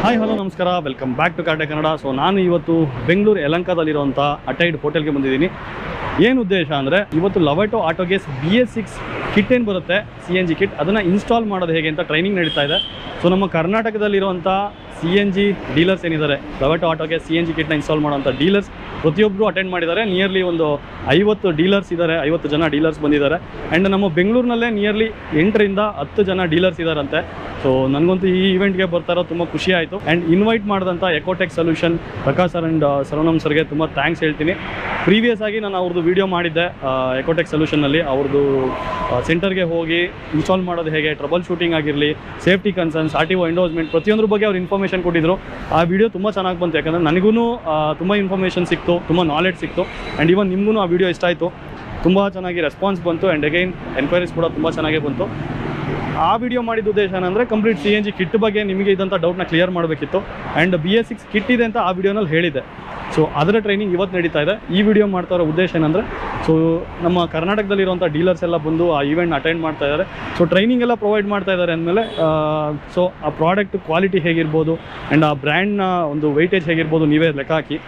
Hi hello ನಮಸ್ಕಾರ, welcome back to ಕಾರ್ಟೆ Kannada. So ನಾನು ಇವತ್ತು ಬೆಂಗಳೂರು ಯಲಹಂಕದಲ್ಲಿರುವಂಥ ಅಟೈಡ್ ಹೋಟೆಲ್ಗೆ ಬಂದಿದ್ದೀನಿ. ಏನು ಉದ್ದೇಶ ಅಂದರೆ ಇವತ್ತು ಲವೆಟೋ ಆಟೋಗೇಸ್ BS6 ಕಿಟ್ ಏನು ಬರುತ್ತೆ, CNG ಕಿಟ್, ಅದನ್ನು ಇನ್ಸ್ಟಾಲ್ ಮಾಡೋದು ಹೇಗೆ ಅಂತ ಟ್ರೈನಿಂಗ್ ನಡೀತಾ ಇದೆ. ಸೊ ನಮ್ಮ ಕರ್ನಾಟಕದಲ್ಲಿರುವಂಥ CNG ಡೀಲರ್ಸ್ ಏನಿದ್ದಾರೆ, ಲವೆಟೋ ಆಟೋಗೆ CNG ಕಿಟ್ನ ಇನ್ಸ್ಟಾಲ್ ಮಾಡೋಂಥ ಡೀಲರ್ಸ್ ಪ್ರತಿಯೊಬ್ಬರು ಅಟೆಂಡ್ ಮಾಡಿದ್ದಾರೆ. ನಿಯರ್ಲಿ ಒಂದು 50 ಡೀಲರ್ಸ್ ಇದ್ದಾರೆ, 50 ಜನ ಡೀಲರ್ಸ್ ಬಂದಿದ್ದಾರೆ. ಆ್ಯಂಡ್ ನಮ್ಮ ಬೆಂಗಳೂರಿನಲ್ಲೇ ನಿಯರ್ಲಿ 8 ರಿಂದ 10 ಜನ ಡೀಲರ್ಸ್ ಇದ್ದಾರಂತೆ. ಸೊ ನನಗಂತೂ ಈ ಇವೆಂಟ್ಗೆ ಬರ್ತಾರೋ ತುಂಬ ಖುಷಿ ಆಯಿತು. ಆ್ಯಂಡ್ ಇನ್ವೈಟ್ ಮಾಡಿದಂಥ ಎಕೋಟೆಕ್ ಸೊಲ್ಯೂಷನ್ ಪ್ರಕಾಶ್ ಸರ್ ಆ್ಯಂಡ್ ಸರ್ವನಮ್ ಸರ್ಗೆ ತುಂಬ ಥ್ಯಾಂಕ್ಸ್ ಹೇಳ್ತೀನಿ. ಪ್ರೀವಿಯಸ್ ಆಗಿ ನಾನು ಅವ್ರದ್ದು ವೀಡಿಯೋ ಮಾಡಿದ್ದೆ ಎಕೋಟೆಕ್ ಸೊಲ್ಯೂಷನ್ನಲ್ಲಿ. ಅವ್ರದ್ದು ಸೆಂಟರ್ಗೆ ಹೋಗಿ ಇನ್ಸ್ಟಾಲ್ ಮಾಡೋದು ಹೇಗೆ, ಟ್ರಬಲ್ ಶೂಟಿಂಗ್ ಆಗಿರಲಿ, ಸೇಫ್ಟಿ ಕನ್ಸರ್ನ್ಸ್, RTO ಎಂಡೋಸ್ಮೆಂಟ್, ಪ್ರತಿಯೊಂದ್ರ ಬಗ್ಗೆ ಅವ್ರು ಇನ್ಫಾರ್ಮೇಷನ್ ಕೊಟ್ಟಿದ್ರು. ಆ ವಿಡಿಯೋ ತುಂಬ ಚೆನ್ನಾಗಿ ಬಂತು, ಯಾಕಂದರೆ ನನಗೂ ತುಂಬ ಇನ್ಫಾರ್ಮೇಷನ್ ಸಿಕ್ತು, ತುಂಬ ನಾಲೆಡ್ಜ್ ಸಿಕ್ತು. ಆ್ಯಂಡ್ ಇವನ್ ನಿಮಗೂ ಆ ವಿಡಿಯೋ ಇಷ್ಟ ಆಯಿತು, ತುಂಬ ಚೆನ್ನಾಗಿ ರೆಸ್ಪಾನ್ಸ್ ಬಂತು. ಆ್ಯಂಡ್ ಅಗೈನ್ ಎನ್ಕ್ವೈರೀಸ್ ಕೂಡ ತುಂಬ ಚೆನ್ನಾಗೇ ಬಂತು. ಆ ವಿಡಿಯೋ ಮಾಡಿದ ಉದ್ದೇಶ ಏನಂದರೆ ಕಂಪ್ಲೀಟ್ CNG ಕಿಟ್ ಬಗ್ಗೆ ನಿಮಗೆ ಇದ್ದಂಥ ಡೌಟ್ನ ಕ್ಲಿಯರ್ ಮಾಡಬೇಕಿತ್ತು. ಆ್ಯಂಡ್ BS6 ಕಿಟ್ ಇದೆ ಅಂತ ಆ ವಿಡಿಯೋನಲ್ಲಿ ಹೇಳಿದೆ. ಸೊ ಅದರ ಟ್ರೈನಿಂಗ್ ಇವತ್ತು ನಡೀತಾ ಇದೆ. ಈ ವಿಡಿಯೋ ಮಾಡ್ತಾ ಇರೋ ಉದ್ದೇಶ ಏನಂದರೆ, ಸೊ ನಮ್ಮ ಕರ್ನಾಟಕದಲ್ಲಿರುವಂಥ ಡೀಲರ್ಸ್ ಎಲ್ಲ ಬಂದು ಆ ಈವೆಂಟ್ ಅಟೆಂಡ್ ಮಾಡ್ತಾ ಇದ್ದಾರೆ. ಸೊ ಟ್ರೈನಿಂಗ್ ಎಲ್ಲ ಪ್ರೊವೈಡ್ ಮಾಡ್ತಾ ಇದ್ದಾರೆ ಅಂದಮೇಲೆ ಸೊ ಆ ಪ್ರಾಡಕ್ಟ್ ಕ್ವಾಲಿಟಿ ಹೇಗಿರ್ಬೋದು ಆ್ಯಂಡ್ ಆ ಬ್ರ್ಯಾಂಡ್ನ ಒಂದು ವೆಯ್ಟೇಜ್ ಹೇಗಿರ್ಬೋದು ನೀವೇ ಲೆಕ್ಕ ಹಾಕಿ.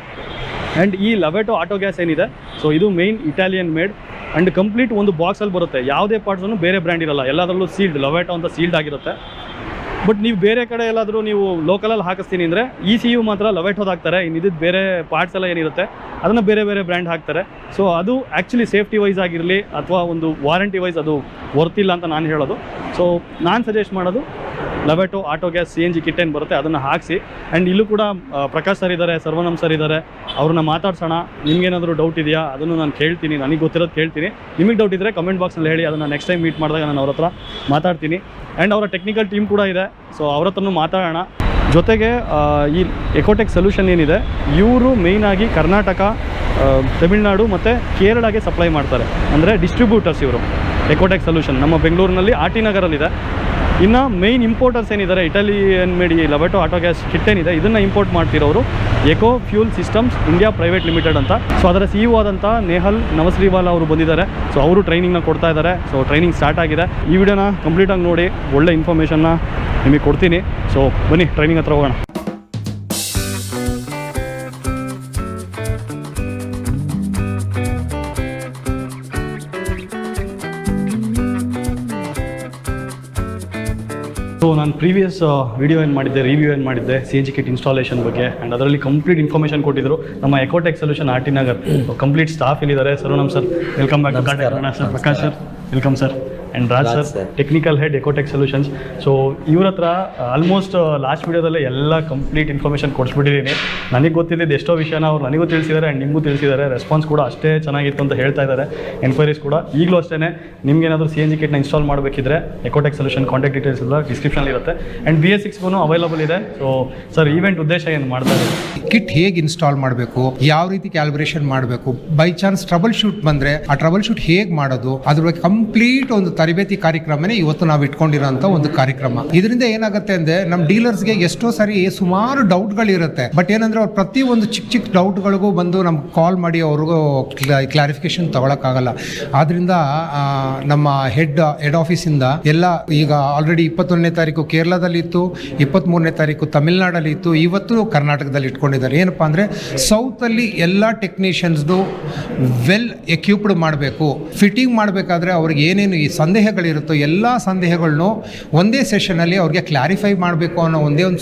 ಆ್ಯಂಡ್ ಈ ಲವೆಟೋ ಆಟೋ ಗ್ಯಾಸ್ ಏನಿದೆ, ಸೊ ಇದು main Italian made and complete ಒಂದು ಬಾಕ್ಸಲ್ಲಿ ಬರುತ್ತೆ. ಯಾವುದೇ ಪಾರ್ಟ್ಸನ್ನು ಬೇರೆ ಬ್ರ್ಯಾಂಡ್ ಇರಲ್ಲ, ಎಲ್ಲದರಲ್ಲೂ ಸೀಲ್ಡ್, ಲವೆಟೋ ಅಂತ ಸೀಲ್ಡ್ ಆಗಿರುತ್ತೆ. ಬಟ್ ನೀವು ಬೇರೆ ಕಡೆ ಎಲ್ಲಾದರೂ ನೀವು ಲೋಕಲಲ್ಲಿ ಹಾಕಿಸ್ತೀನಿ ಅಂದರೆ ECU ಮಾತ್ರ ಲವೆಟೋದು ಹಾಕ್ತಾರೆ. ಇನ್ನಿದ್ದು ಬೇರೆ ಪಾರ್ಟ್ಸ್ ಎಲ್ಲ ಏನಿರುತ್ತೆ ಅದನ್ನು ಬೇರೆ ಬೇರೆ ಬ್ರ್ಯಾಂಡ್ ಹಾಕ್ತಾರೆ. ಸೊ ಅದು ಆ್ಯಕ್ಚುಲಿ ಸೇಫ್ಟಿ ವೈಸ್ ಆಗಿರಲಿ ಅಥವಾ ಒಂದು ವಾರಂಟಿ ವೈಸ್ ಅದು ವರ್ತಿಲ್ಲ ಅಂತ ನಾನು ಹೇಳೋದು. ಸೊ ನಾನು ಸಜೆಸ್ಟ್ ಮಾಡೋದು ಲವೆಟೋ ಆಟೋ ಗ್ಯಾಸ್ CNG ಕಿಟ್ ಏನು ಬರುತ್ತೆ ಅದನ್ನು ಹಾಕಿಸಿ. ಆ್ಯಂಡ್ ಇಲ್ಲೂ ಕೂಡ ಪ್ರಕಾಶ್ ಸರ್ ಇದ್ದಾರೆ, ಸರ್ವನಮ್ ಸರ್ ಇದ್ದಾರೆ, ಅವ್ರನ್ನ ಮಾತಾಡ್ಸೋಣ. ನಿಮ್ಗೇನಾದರೂ ಡೌಟ್ ಇದೆಯಾ ಅದನ್ನು ನಾನು ಕೇಳ್ತೀನಿ, ನನಗೆ ಗೊತ್ತಿರೋದು ಕೇಳ್ತೀನಿ. ನಿಮಗೆ ಡೌಟ್ ಇದ್ದರೆ ಕಮೆಂಟ್ ಬಾಕ್ಸಲ್ಲಿ ಹೇಳಿ, ಅದನ್ನು ನೆಕ್ಸ್ಟ್ ಟೈಮ್ ಮೀಟ್ ಮಾಡಿದಾಗ ನಾನು ಅವ್ರ ಹತ್ರ ಮಾತಾಡ್ತೀನಿ. ಆ್ಯಂಡ್ ಅವರ ಟೆಕ್ನಿಕಲ್ ಟೀಮ್ ಕೂಡ ಇದೆ, ಸೊ ಅವ್ರ ಹತ್ರನೂ ಮಾತಾಡೋಣ. ಜೊತೆಗೆ ಈ ಎಕೋಟೆಕ್ ಸೊಲ್ಯೂಷನ್ ಏನಿದೆ, ಇವರು ಮೇಯ್ನಾಗಿ ಕರ್ನಾಟಕ, ತಮಿಳ್ನಾಡು ಮತ್ತು ಕೇರಳಗೆ ಸಪ್ಲೈ ಮಾಡ್ತಾರೆ. ಅಂದರೆ ಡಿಸ್ಟ್ರಿಬ್ಯೂಟರ್ಸ್ ಇವರು ಎಕೋಟೆಕ್ ಸೊಲ್ಯೂಷನ್. ನಮ್ಮ ಬೆಂಗಳೂರಿನಲ್ಲಿ RT ನಗರಲ್ಲಿದೆ. ಇನ್ನು ಮೇಯ್ನ್ ಇಂಪೋರ್ಟರ್ಸ್ ಏನಿದ್ದಾರೆ, ಇಟಾಲಿಯನ್ ಮೇಡ್ ಈ ಲವೆಟೋ ಆಟೋ ಗ್ಯಾಸ್ ಕಿಟ್ ಏನಿದೆ ಇದನ್ನು ಇಂಪೋರ್ಟ್ ಮಾಡ್ತಿರೋರು eco fuel systems India private limited ಅಂತ. ಸೊ ಅದರ CEO ಆದಂಥ ನೇಹಲ್ ನವಸ್ರಿವಾಲಾ ಅವರು ಬಂದಿದ್ದಾರೆ. ಸೊ ಅವರು ಟ್ರೈನಿಂಗ್ನ ಕೊಡ್ತಾ ಇದ್ದಾರೆ. ಸೊ ಟ್ರೈನಿಂಗ್ ಸ್ಟಾರ್ಟ್ ಆಗಿದೆ. ಈ ವಿಡಿಯೋನ ಕಂಪ್ಲೀಟಾಗಿ ನೋಡಿ, ಒಳ್ಳೆ ಇನ್ಫಾರ್ಮೇಷನ್ನ ನಿಮಗೆ ಕೊಡ್ತೀನಿ. ಸೊ ಬನ್ನಿ ಟ್ರೈನಿಂಗ್ ಹತ್ರ ಹೋಗೋಣ. ಸೊ ನಾನು ಪ್ರೀವಿಯಸ್ ವಿಡಿಯೋ ಏನು ಮಾಡಿದ್ದೆ, ರಿವ್ಯೂ ಏನು ಮಾಡಿದ್ದೆ CNG ಕಿಟ್ ಇನ್ಸ್ಟಾಲೇಷನ್ ಬಗ್ಗೆ. ಆ್ಯಂಡ್ ಅದರಲ್ಲಿ ಕಂಪ್ಲೀಟ್ ಇನ್ಫಾರ್ಮೇಷನ್ ಕೊಟ್ಟಿದ್ರು ನಮ್ಮ Ecotech solution RT Nagar complete staff ಇಲ್ಲಿದ್ದಾರೆ. Saravanam sir welcome back to ಕಾರ್ಟೆ Kannada. Sir Prakash sir welcome sir. And Raj sir technical head Ecotech solutions. So ಇವ್ರ ಹತ್ರ ಆಲ್ಮೋಸ್ಟ್ ಲಾಸ್ಟ್ ವೀಡಿಯೋದಲ್ಲೇ ಎಲ್ಲ ಕಂಪ್ಲೀಟ್ ಇನ್ಫಾರ್ಮೇಷನ್ ಕೊಡಿಸ್ಬಿಟ್ಟಿದ್ದೀನಿ. ನನಗೆ ಗೊತ್ತಿದ್ದು ಎಷ್ಟೋ ವಿಷಯನ ಅವ್ರು ನನಗೂ ತಿಳಿಸಿದ್ದಾರೆ ಆ್ಯಂಡ್ ನಿಮಗೂ ತಿಳಿಸಿದ್ದಾರೆ. ರೆಸ್ಪಾನ್ಸ್ ಕೂಡ ಅಷ್ಟೇ ಚೆನ್ನಾಗಿತ್ತು ಅಂತ ಹೇಳ್ತಾ ಇದ್ದಾರೆ. ಎನ್ಕ್ವೈರೀಸ್ ಕೂಡ ಈಗಲೂ ಅಷ್ಟೇ. ನಿಮ್ಗೇನಾದರೂ CNG ಕಿಟ್ನ ಇನ್ಸ್ಟಾಲ್ ಮಾಡಬೇಕಿದ್ರೆ ಎಕೋಟೆಕ್ ಸೊಲ್ಯೂಷನ್ ಕಾಂಟ್ಯಾಕ್ಟ್ ಡೀಟೇಲ್ಸ್ ಎಲ್ಲ ಡಿಸ್ಕ್ರಿಪ್ಷನಲ್ಲಿ ಇರುತ್ತೆ. ಆ್ಯಂಡ್ BS6ಗೂ ಅವೈಲಬಲ್ ಇದೆ. ಸೊ ಸರ್ ಈವೆಂಟ್ ಉದ್ದೇಶ ಏನು ಮಾಡ್ತಾರೆ, ಕಿಟ್ ಹೇಗೆ ಇನ್ಸ್ಟಾಲ್ ಮಾಡಬೇಕು, ಯಾವ ರೀತಿ ಕ್ಯಾಲ್ಬ್ರೇಷನ್ ಮಾಡಬೇಕು, ಬೈ ಚಾನ್ಸ್ ಟ್ರಬಲ್ ಶೂಟ್ ಬಂದರೆ ಆ ಟ್ರಬಲ್ ಶೂಟ್ ಹೇಗೆ ಮಾಡೋದು, ಅದ್ರ ಬಗ್ಗೆ ಕಂಪ್ಲೀಟ್ ಒಂದು ತರಬೇತಿ ಕಾರ್ಯಕ್ರಮನೇ ಇವತ್ತು ನಾವು ಇಟ್ಕೊಂಡಿರೋಂಥ ಒಂದು ಕಾರ್ಯಕ್ರಮ. ಇದರಿಂದ ಏನಾಗುತ್ತೆ ಅಂದರೆ ನಮ್ಮ ಡೀಲರ್ಸ್ಗೆ ಎಷ್ಟೋ ಸರಿ ಸುಮಾರು ಡೌಟ್ಗಳಿರುತ್ತೆ. ಬಟ್ ಏನಂದ್ರೆ ಅವ್ರು ಪ್ರತಿ ಒಂದು ಚಿಕ್ಕ ಡೌಟ್ಗಳಿಗೂ ಬಂದು ನಮ್ಗೆ ಕಾಲ್ ಮಾಡಿ ಅವ್ರಿಗೂ ಕ್ಲಾರಿಫಿಕೇಶನ್ ತಗೊಳಕ್ಕಾಗಲ್ಲ. ಆದ್ರಿಂದ ನಮ್ಮ ಹೆಡ್ ಆಫೀಸಿಂದ ಎಲ್ಲ ಈಗ ಆಲ್ರೆಡಿ 21ನೇ ತಾರೀಕು ಕೇರಳದಲ್ಲಿ ಇತ್ತು, 23ನೇ ತಾರೀಕು ತಮಿಳ್ನಾಡಲ್ಲಿ ಇತ್ತು, ಇವತ್ತು ಕರ್ನಾಟಕದಲ್ಲಿ ಇಟ್ಕೊಂಡಿದ್ದಾರೆ. ಏನಪ್ಪಾ ಅಂದರೆ ಸೌತಲ್ಲಿ ಎಲ್ಲ ಟೆಕ್ನಿಷಿಯನ್ಸ್ದು ವೆಲ್ ಎಕ್ವಿಪ್ಡ್ ಮಾಡಬೇಕು. ಫಿಟ್ಟಿಂಗ್ ಮಾಡಬೇಕಾದ್ರೆ ಅವ್ರಿಗೆ ಏನೇನು ಈ ಸಂದೇಹಗಳಿರುತ್ತೋ ಎಲ್ಲ ಸಂದೇಹಗಳನ್ನು ಒಂದೇ ಸೆಷನಲ್ಲಿ ಅವ್ರಿಗೆ ಕ್ಲಾರಿಫೈ ಮಾಡಬೇಕು ಅನ್ನೋ ಒಂದೇ ಒಂದು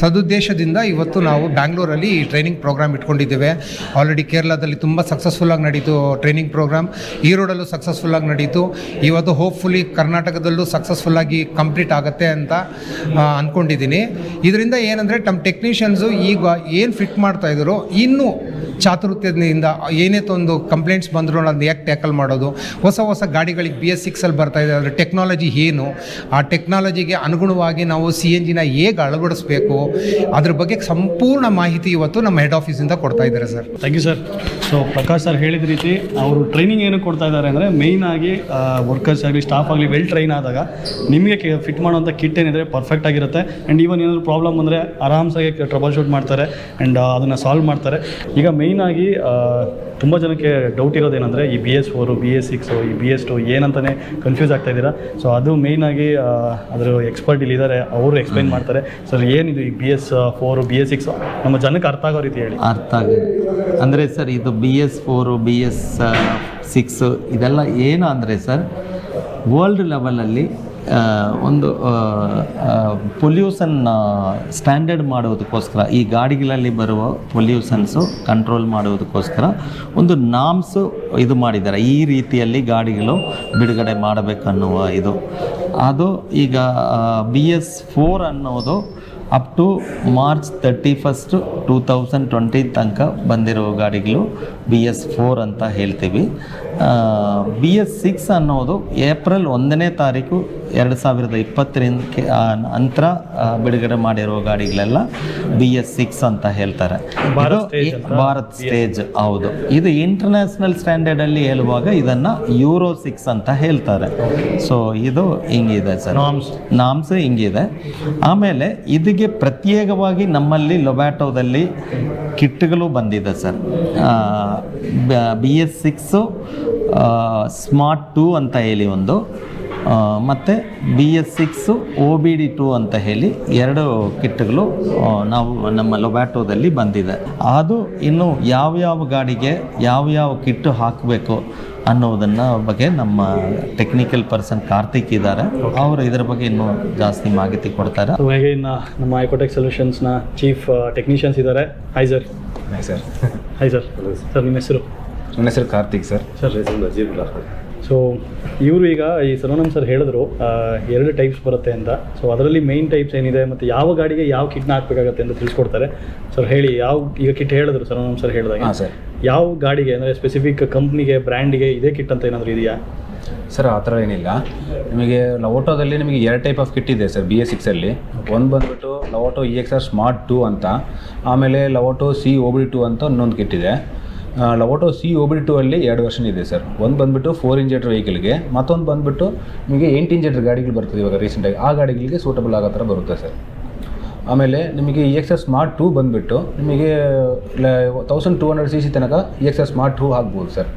ಸದುದ್ದೇಶದಿಂದ ಇವತ್ತು ನಾವು ಬ್ಯಾಂಗ್ಳೂರಲ್ಲಿ ಈ ಟ್ರೈನಿಂಗ್ ಪ್ರೋಗ್ರಾಮ್ ಇಟ್ಕೊಂಡಿದ್ದೇವೆ. ಆಲ್ರೆಡಿ ಕೇರಳದಲ್ಲಿ ತುಂಬ ಸಕ್ಸಸ್ಫುಲ್ಲಾಗಿ ನಡೀತು ಟ್ರೈನಿಂಗ್ ಪ್ರೋಗ್ರಾಮ್, ಈರೋಡಲ್ಲೂ ಸಕ್ಸಸ್ಫುಲ್ಲಾಗಿ ನಡೀತು. ಇವತ್ತು ಹೋಪ್ಫುಲಿ ಕರ್ನಾಟಕದಲ್ಲೂ ಸಕ್ಸಸ್ಫುಲ್ಲಾಗಿ ಕಂಪ್ಲೀಟ್ ಆಗುತ್ತೆ ಅಂತ ಅಂದ್ಕೊಂಡಿದ್ದೀನಿ. ಇದರಿಂದ ಏನಂದರೆ ನಮ್ಮ ಟೆಕ್ನಿಷಿಯನ್ಸು ಈಗ ಏನು ಫಿಟ್ ಮಾಡ್ತಾಯಿದ್ರು ಇನ್ನೂ ಚಾತುರ್ಯದಿಂದ ಏನೇ ಒಂದು ಕಂಪ್ಲೇಂಟ್ಸ್ ಬಂದರೂ ಅದನ್ನ ಯಾಕೆ ಟ್ಯಾಕಲ್ ಮಾಡೋದು, ಹೊಸ ಗಾಡಿಗಳಿಗೆ BS6 ಬರ್ತಾ ಇದೆ, ಅದರ ಟೆಕ್ನಾಲಜಿ ಏನು, ಆ ಟೆಕ್ನಾಲಜಿಗೆ ಅನುಗುಣವಾಗಿ ನಾವು CNGನ ಹೇಗೆ ಅಳವಡಿಸ್ಬೇಕು, ಅದ್ರ ಬಗ್ಗೆ ಸಂಪೂರ್ಣ ಮಾಹಿತಿ ಇವತ್ತು ನಮ್ಮ ಹೆಡ್ ಆಫೀಸಿಂದ ಕೊಡ್ತಾ ಇದ್ದಾರೆ sir. Thank you sir. So Prakash sir ಹೇಳಿದ ರೀತಿ ಅವರು ಟ್ರೈನಿಂಗ್ ಏನು ಕೊಡ್ತಾ ಇದ್ದಾರೆ ಅಂದರೆ ಮೇಯ್ನ್ ಆಗಿ ವರ್ಕರ್ಸ್ ಆಗಲಿ ಸ್ಟಾಫ್ ಆಗಲಿ ವೆಲ್ ಟ್ರೈನ್ ಆದಾಗ ನಿಮಗೆ ಫಿಟ್ ಮಾಡೋಂಥ ಕಿಟ್ ಏನಿದ್ರೆ ಪರ್ಫೆಕ್ಟ್ ಆಗಿರುತ್ತೆ. ಆ್ಯಂಡ್ ಈವನ್ ಏನಾದರೂ ಪ್ರಾಬ್ಲಮ್ ಅಂದರೆ ಆರಾಮ್ಸಾಗಿ ಟ್ರಬಲ್ ಶೂಟ್ ಮಾಡ್ತಾರೆ ಆ್ಯಂಡ್ ಅದನ್ನು ಸಾಲ್ವ್ ಮಾಡ್ತಾರೆ. ಈಗ ಮೇಯ್ನಾಗಿ ತುಂಬ ಜನಕ್ಕೆ ಡೌಟ್ ಇರೋದೇನೆಂದರೆ ಈ BS4 BS6 ಈ BS2 ಏನಂತಲೇ ಕನ್ಫ್ಯೂಸ್ ಆಗ್ತಾ ಇದ್ದೀರಾ. ಸೊ ಅದು ಮೇಯ್ನಾಗಿ ಅದರ ಎಕ್ಸ್ಪರ್ಟ್ ಇಲ್ಲಿದ್ದಾರೆ, ಅವರು ಎಕ್ಸ್ಪ್ಲೈನ್ ಮಾಡ್ತಾರೆ. ಸರ್ ಏನಿದು ಈ BS4 BS6 ನಮ್ಮ ಜನಕ್ಕೆ ಅರ್ಥ ಆಗೋ ರೀತಿ ಹೇಳಿ. ಅರ್ಥ ಆಗಿದೆ ಅಂದರೆ ಸರ್, ಇದು BS4 BS6 ಇದೆಲ್ಲ ಏನು ಅಂದರೆ ಸರ್, ವರ್ಲ್ಡ್ ಲೆವೆಲಲ್ಲಿ ಒಂದು ಪೊಲ್ಯೂಷನ್ ಸ್ಟ್ಯಾಂಡರ್ಡ್ ಮಾಡೋದಕ್ಕೋಸ್ಕರ, ಈ ಗಾಡಿಗಳಲ್ಲಿ ಬರುವ ಪೊಲ್ಯೂಷನ್ಸು ಕಂಟ್ರೋಲ್ ಮಾಡುವುದಕ್ಕೋಸ್ಕರ ಒಂದು ನಾಮ್ಸು ಇದು ಮಾಡಿದ್ದಾರೆ. ಈ ರೀತಿಯಲ್ಲಿ ಗಾಡಿಗಳು ಬಿಡುಗಡೆ ಮಾಡಬೇಕನ್ನುವ ಇದು. ಅದು ಈಗ BS4 ಅನ್ನೋದು ಅಪ್ ಟು ಮಾರ್ಚ್ 31, 2020 ತನಕ ಬಂದಿರೋ ಗಾಡಿಗಳು BS4 ಅಂತ ಹೇಳ್ತೀವಿ. BS6 ಅನ್ನೋದು ಏಪ್ರಿಲ್ 1ನೇ ತಾರೀಕು 2020 ನಂತರ ಬಿಡುಗಡೆ ಮಾಡಿರೋ ಗಾಡಿಗಳೆಲ್ಲ BS6 ಅಂತ ಹೇಳ್ತಾರೆ. ಭಾರತ್ ಸ್ಟೇಜ್, ಹೌದು. ಇದು ಇಂಟರ್ನ್ಯಾಷನಲ್ ಸ್ಟ್ಯಾಂಡರ್ಡಲ್ಲಿ ಹೇಳುವಾಗ ಇದನ್ನು Euro 6 ಅಂತ ಹೇಳ್ತಾರೆ. ಸೊ ಇದು ಹಿಂಗಿದೆ ಸರ್, ನಾಮ್ಸ್ ಹಿಂಗಿದೆ. ಆಮೇಲೆ ಇದಕ್ಕೆ ಪ್ರತ್ಯೇಕವಾಗಿ ನಮ್ಮಲ್ಲಿ ಲೊಬ್ಯಾಟೋದಲ್ಲಿ ಕಿಟ್ಗಳು ಬಂದಿದೆ ಸರ್. BS6 ಸ್ಮಾರ್ಟ್ 2 ಅಂತ ಹೇಳಿ ಒಂದು, ಮತ್ತು BS6 OBD2 ಅಂತ ಹೇಳಿ 2 ಕಿಟ್ಗಳು ನಾವು ನಮ್ಮ ಲೊಬ್ಯಾಟೋದಲ್ಲಿ ಬಂದಿದೆ. ಅದು ಇನ್ನು ಯಾವ್ಯಾವ ಗಾಡಿಗೆ ಯಾವ್ಯಾವ ಕಿಟ್ಟು ಹಾಕಬೇಕು ಅನ್ನೋದನ್ನು ಬಗ್ಗೆ ನಮ್ಮ ಟೆಕ್ನಿಕಲ್ ಪರ್ಸನ್ ಕಾರ್ತಿಕ್ ಇದ್ದಾರೆ, ಅವರು ಇದರ ಬಗ್ಗೆ ಇನ್ನೂ ಜಾಸ್ತಿ ಮಾಹಿತಿ ಕೊಡ್ತಾರೆ. ಹಾಗೆ ಇನ್ನು ನಮ್ಮ ಐಕೋಟೆಕ್ ಸೊಲ್ಯೂಷನ್ಸ್ನ ಚೀಫ್ ಟೆಕ್ನಿಷಿಯನ್ಸ್ ಇದ್ದಾರೆ. Hi sir. Hi sir. Hi sir. Sir ನಿಮ್ಮ ಹೆಸರು? ನನ್ನ ಹೆಸರು ಕಾರ್ತಿಕ್ ಸರ್. ಸರ್ ನಜೀಬುಲ್ಲಾ. ಸೊ ಇವರು ಈಗ ಈ ಸರೋನಮ್ ಸರ್ ಹೇಳಿದ್ರು 2 ಟೈಪ್ಸ್ ಬರುತ್ತೆ ಅಂತ. ಸೊ ಅದರಲ್ಲಿ ಮೇನ್ ಟೈಪ್ಸ್ ಏನಿದೆ ಮತ್ತು ಯಾವ ಗಾಡಿಗೆ ಯಾವ ಕಿಟ್ನ ಹಾಕಬೇಕಾಗತ್ತೆ ಅಂತ ತಿಳಿಸ್ಕೊಡ್ತಾರೆ. ಸರ್ ಹೇಳಿ, ಯಾವ ಈಗ ಕಿಟ್ ಹೇಳಿದ್ರು ಸರೋನಮ್ ಸರ್ ಹೇಳಿದಾಗ, ಸರ್ ಯಾವ ಗಾಡಿಗೆ ಅಂದರೆ ಸ್ಪೆಸಿಫಿಕ್ ಕಂಪ್ನಿಗೆ ಬ್ರ್ಯಾಂಡಿಗೆ ಇದೇ ಕಿಟ್ ಅಂತ ಏನಾದರೂ ಇದೆಯಾ? ಸರ್ ಆ ಥರ ಏನಿಲ್ಲ. ನಿಮಗೆ ಲವೋಟೋದಲ್ಲಿ ನಿಮಗೆ 2 ಟೈಪ್ ಆಫ್ ಕಿಟ್ ಇದೆ ಸರ್ BS6ಅಲ್ಲಿ. ಒಂದು ಬಂದುಬಿಟ್ಟು ಲವೋಟೋ EXR ಸ್ಮಾರ್ಟ್ 2 ಅಂತ, ಆಮೇಲೆ ಲವೋಟೋ C OBD2 ಅಂತ ಇನ್ನೊಂದು ಕಿಟ್ ಇದೆ. ಲವೋಟೋ C OBD2 ಅಲ್ಲಿ 2 ವರ್ಷನ್ ಇದೆ ಸರ್. ಒಂದು ಬಂದುಬಿಟ್ಟು 4 ಇಂಜೆಕ್ಟರ್ ವೆಹಿಕಲ್ಗೆ, ಮತ್ತೊಂದು ಬಂದುಬಿಟ್ಟು ನಿಮಗೆ 8 ಇಂಜೆಕ್ಟರ್ ಗಾಡಿಗಳು ಬರ್ತದೆ ಇವಾಗ ರೀಸೆಂಟಾಗಿ, ಆ ಗಾಡಿಗಳಿಗೆ ಸೂಟಬಲ್ ಆಗೋ ಥರ ಬರುತ್ತೆ ಸರ್. ಆಮೇಲೆ ನಿಮಗೆ EXR ಸ್ಮಾರ್ಟ್ 2 ಬಂದುಬಿಟ್ಟು ನಿಮಗೆ 1200cc ತನಕ EXR ಸ್ಮಾರ್ಟ್ 2 ಆಗ್ಬೋದು ಸರ್.